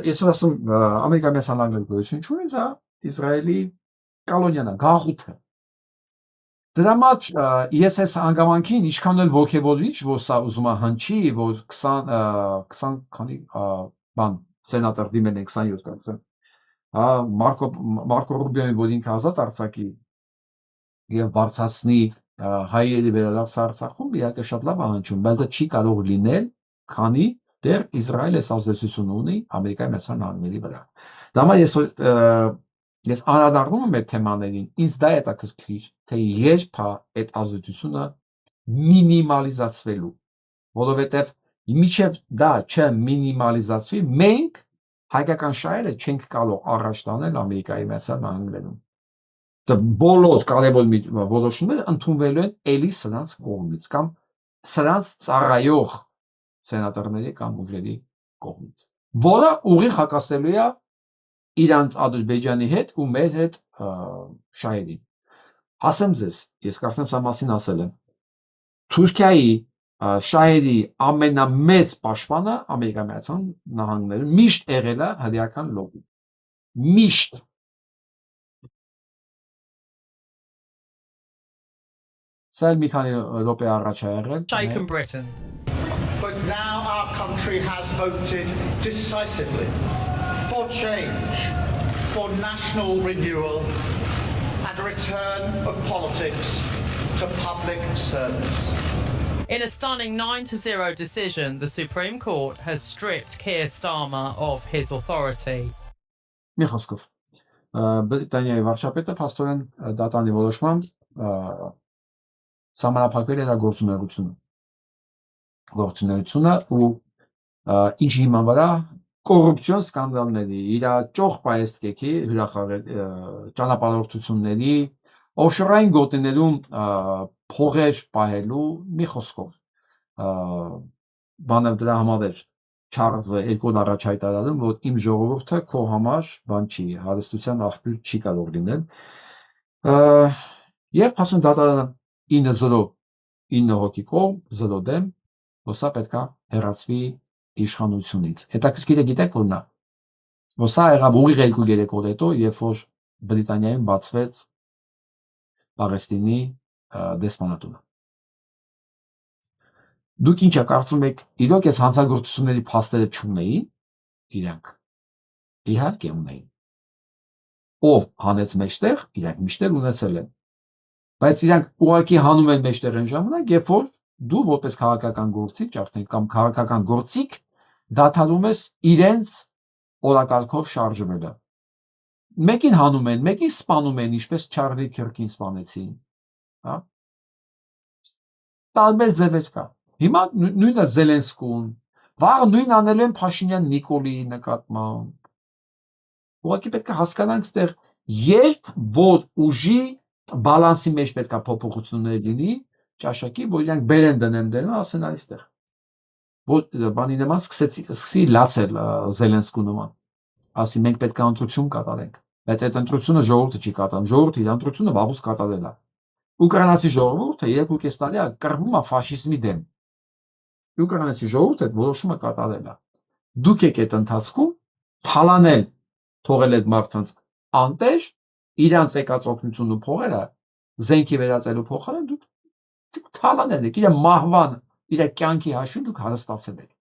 Ես ասում Ամերիկայի մեծ հանրային գոյություն չունի, դա Իսրայելի կոլոնիան է, գաղութը։ Դրա մեջ ես այս հանգամանքին ինչքան էլ ոգևորիչ, որ սա ուզում է հնչի, որ 20 քանի բան սենատոր դիմել են 27 կացը։ Հա Մարկո Ռուբիոն որ ինքը ազատ արձակի եւ բարձրացնի հայերի վերադարձ Արցախում, իհարկե շատ լավ է հնչում, բայց դա չի կարող լինել, քանի դեռ Իսրայելը ազդեցություն ունի Ամերիկայի մեծ հանրների վրա։ Դա մա ես անդրադառնում եմ այդ թեմաներին, ինձ դա է հետաքրքիր, թե երբ է այդ ազդեցությունը մինիմալիզացվելու, որովհետև մինչև դա չմինիմալիզացվի, մենք հայկական շահերը չենք կարող առաջ տանել Ամերիկայի մեծ հանրներում։ Դա բոլոր կարևոր որոշումները ընդունվելու են էլի սրանց կողմից կամ սրանց ծառայող սենատորների կամ ուժերի կողմից, որը ուղիղ հակասելու է իրանց Ադրբեջանի հետ ու մեր հետ շահերին։ Ասեմ ձեզ, ես կարծեմ սա մասին ասել եմ, Թուրքիայի շահերի ամենամեծ պաշտպանը Ամերիկայի Միացյալ Նահանգները միշտ եղել է հրեական լոբին։ Միշտ Սա մի քանի րոպե առաջ է եղել։ Shaken Britain. But now our country has voted decisively for change, for national renewal and a return of politics to public service. In a stunning 9-0 decision, the Supreme Court has stripped Keir Starmer of his authority. Մի խոսքով Բրիտանիայի վարչապետը փաստորեն դատանի որոշմամբ սահմանափակվել էր գործունեությունը ու ինչ հիման վրա կոռուպցիոն սկանդալների, իր ճոխ պայեսկեքի ճանապարհորդությունների, օֆշորային գոտիներում փողեր պահելու մի խոսքով բանը դրա համար էր Չարլզը երկու առաջ հայտարարում, որ իմ ժողովուրդը քո համար բան չի, հարստության աղբյուր չի կարող լինել։ Եվ փաստորեն դատարանը 9-0 հոգի կողմ, 0 դեմ, որ սա պետքա հեռացվի իշխանությունից։ Հետաքրքիր է գիտեք որ նա, որ սա եղավ ուղիղ 2-3 օր հետո, երբ որ Բրիտանիայում բացվեց Պաղեստինի դեսպանատունը։ Դուք ինչա կարծում եք, իրոք այս հանցագործությունների փաստերը չունեին իրանք։ Իհարկե ունեին։ Ով հանեց մեջտեղ, իրանք միշտ ունեցել են։ Բայց իրանք ուղղակի հանում են մեջտեղ այն ժամանակ, երբ որ դու որպես քաղաքական գործիչ արդեն կամ քաղաքական գործիք դադարում ես իրենց օրակարգով շարժվելը։ Մեկին հանում են, մեկին սպանում են, ինչպես Չարլի Քիրքին սպանեցին, հա։ Տարբեր ձևեր կա։ Հիմա նույնը Զելենսկուն, վաղ նույն անելու են Փաշինյան Նիկոլիի նկատմամբ։ Ուղղակի պետք է հասկանանք ստեղ երբ որ ուժի բալանսի մեջ պետք է փոփոխություններ լինի, ճաշակի, որ իրանք բերեն դնեն դերն, ասեն այստեղ։ Որ բանի նման սկսի լացել Զելենսկու նման։ Ասի մենք պետք է ընտրություն կատարենք, բայց այդ ընտրությունը ժողովուրդը չի կատարում, ժողովուրդը իր ընտրությունը վաղուց կատարել է։ Ուկրաինացի ժողովուրդը 3.5 տարի է կռվում է ֆաշիզմի դեմ։ Ուկրաինացի ժողովուրդը այդ որոշումը կատարել է։ Դուք եք այդ ընթացքում թալանել, թողել այդ մարդկանց անտեր, իրանց եկած օգնությունն ու փողերը զենքի վերածելու փոխարեն դուք թալանել եք, իր մահվան, իր կյանքի հաշվին դուք հարստացել եք։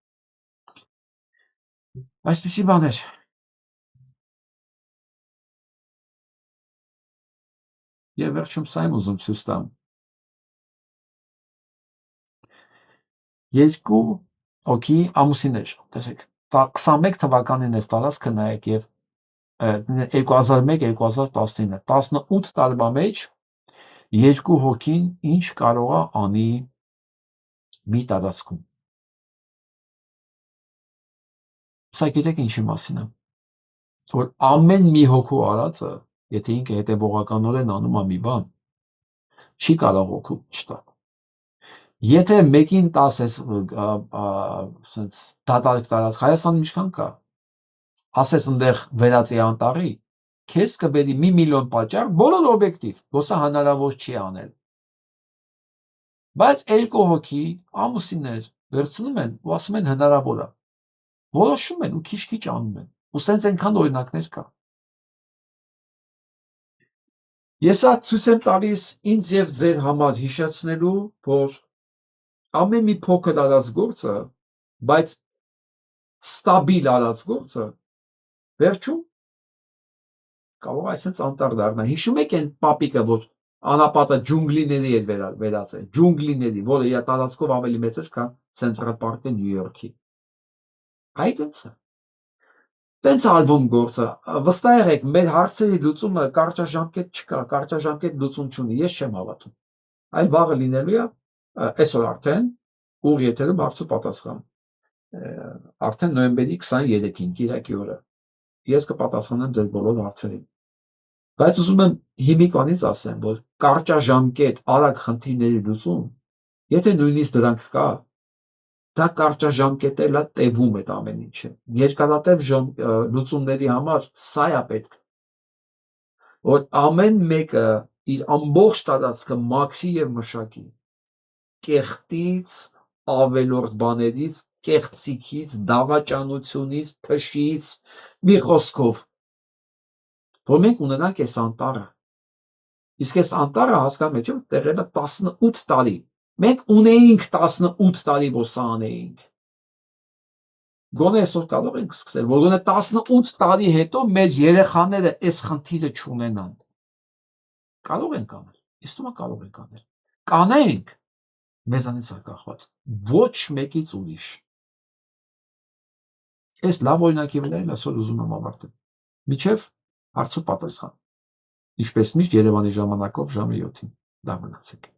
Այսպիսի բաներ։ Եվ վերջում սա եմ ուզում ցույց տամ։ Երկու հոգի ամուսիններ, տեսեք, 21 թվականին այս տարածքը նայեք եւ 2001-2019, 18 տարվա մեջ երկու հոգին ինչ կարող է անի մի տարածքում։ Սա գիտեք ինչի մասին է, որ ամեն մի հոգու արածը, եթե ինքը հետևողականորեն անում է մի բան, չի կարող օգուտ չտալ։ Եթե մեկին 10 ես դատարկ տարած Հայաստանում ինչքան կա, ասես ընդեղ վերածի անտառի, քեզ կբերի 1 միլիոն պատճառ, բոլոր օբյեկտիվ, որ սա հնարավոր չի անել։ Բայց երկու հոգի ամուսիններ վերցնում են ու ասում են հնարավոր է։ Որոշում են ու քիչ-քիչ անում են։ Ու սենց այնքան օրինակներ կա։ Ես այդ ցույց եմ տալիս ինձ եւ ձեր համար հիշեցնելու, որ ամեն մի փոքր արած գործը, բայց ստաբիլ արած գործը, վերջում կարող է այսպես անտառ դառնա։ Հիշում եք այն պապիկը, որ անապատը ջունգլիների էր վերածել, ջունգլիների, որը իր տարածքով ավելի մեծ էր, քան Ցենտրալ Պարկը Նյու Յորքի։ Այդ ինձը։ Տենց ալբոմ գործը, վստահ եղեք, մեր հարցերի լուծումը կարճաժամկետ չկա, կարճաժամկետ լուծում չունի, ես չեմ հավատում։ Այլ վաղը լինելու է, այսօր արդեն, ուղ եթերում հարց ու պատասխան, արդեն նոյեմբերի 23-ին, կիրակի օրը, ես կպատասխանեմ ձեր բոլոր հարցերին։ Բայց ուզում եմ հիմիկվանից ասեմ, որ կարճաժամկետ արագ խնդիրների լուծում, եթե նույնիսկ դրանք կա, դա կարճաժամկետ է տևում այդ ամեն ինչը։ Երկարատև լուծումների համար սա է պետք, որ ամեն մեկը իր ամբողջ տարածքը մաքրի եւ մշակի կեղտից, ավելորդ բաներից, կեղծիքից, դավաճանությունից, փշից, մի խոսքով, որ մենք ունենանք այս անտառը, Իսկ այս անտառը հասկանում եք, տեղել է 18 տարի։ Մենք ունեինք 18 տարի, որ սա անեինք։ Գոնե այսօր կարող ենք սկսել, որ գոնե 18 տարի հետո մեր երեխաները այս խնդիրը չունենան։ Կարող ենք անել, իսկ ո՞ւմ կարող ենք անել։ Կանենք, մեզանից է կախված, ոչ մեկից ուրիշ։ Այս լավ օրինակի վրա էլ այսօր ուզում եմ ավարտել։ Միջև հարց ու պատասխան։ Ինչպես միշտ Երևանի ժամանակով ժամը 7-ին։ Լավ մնացեք։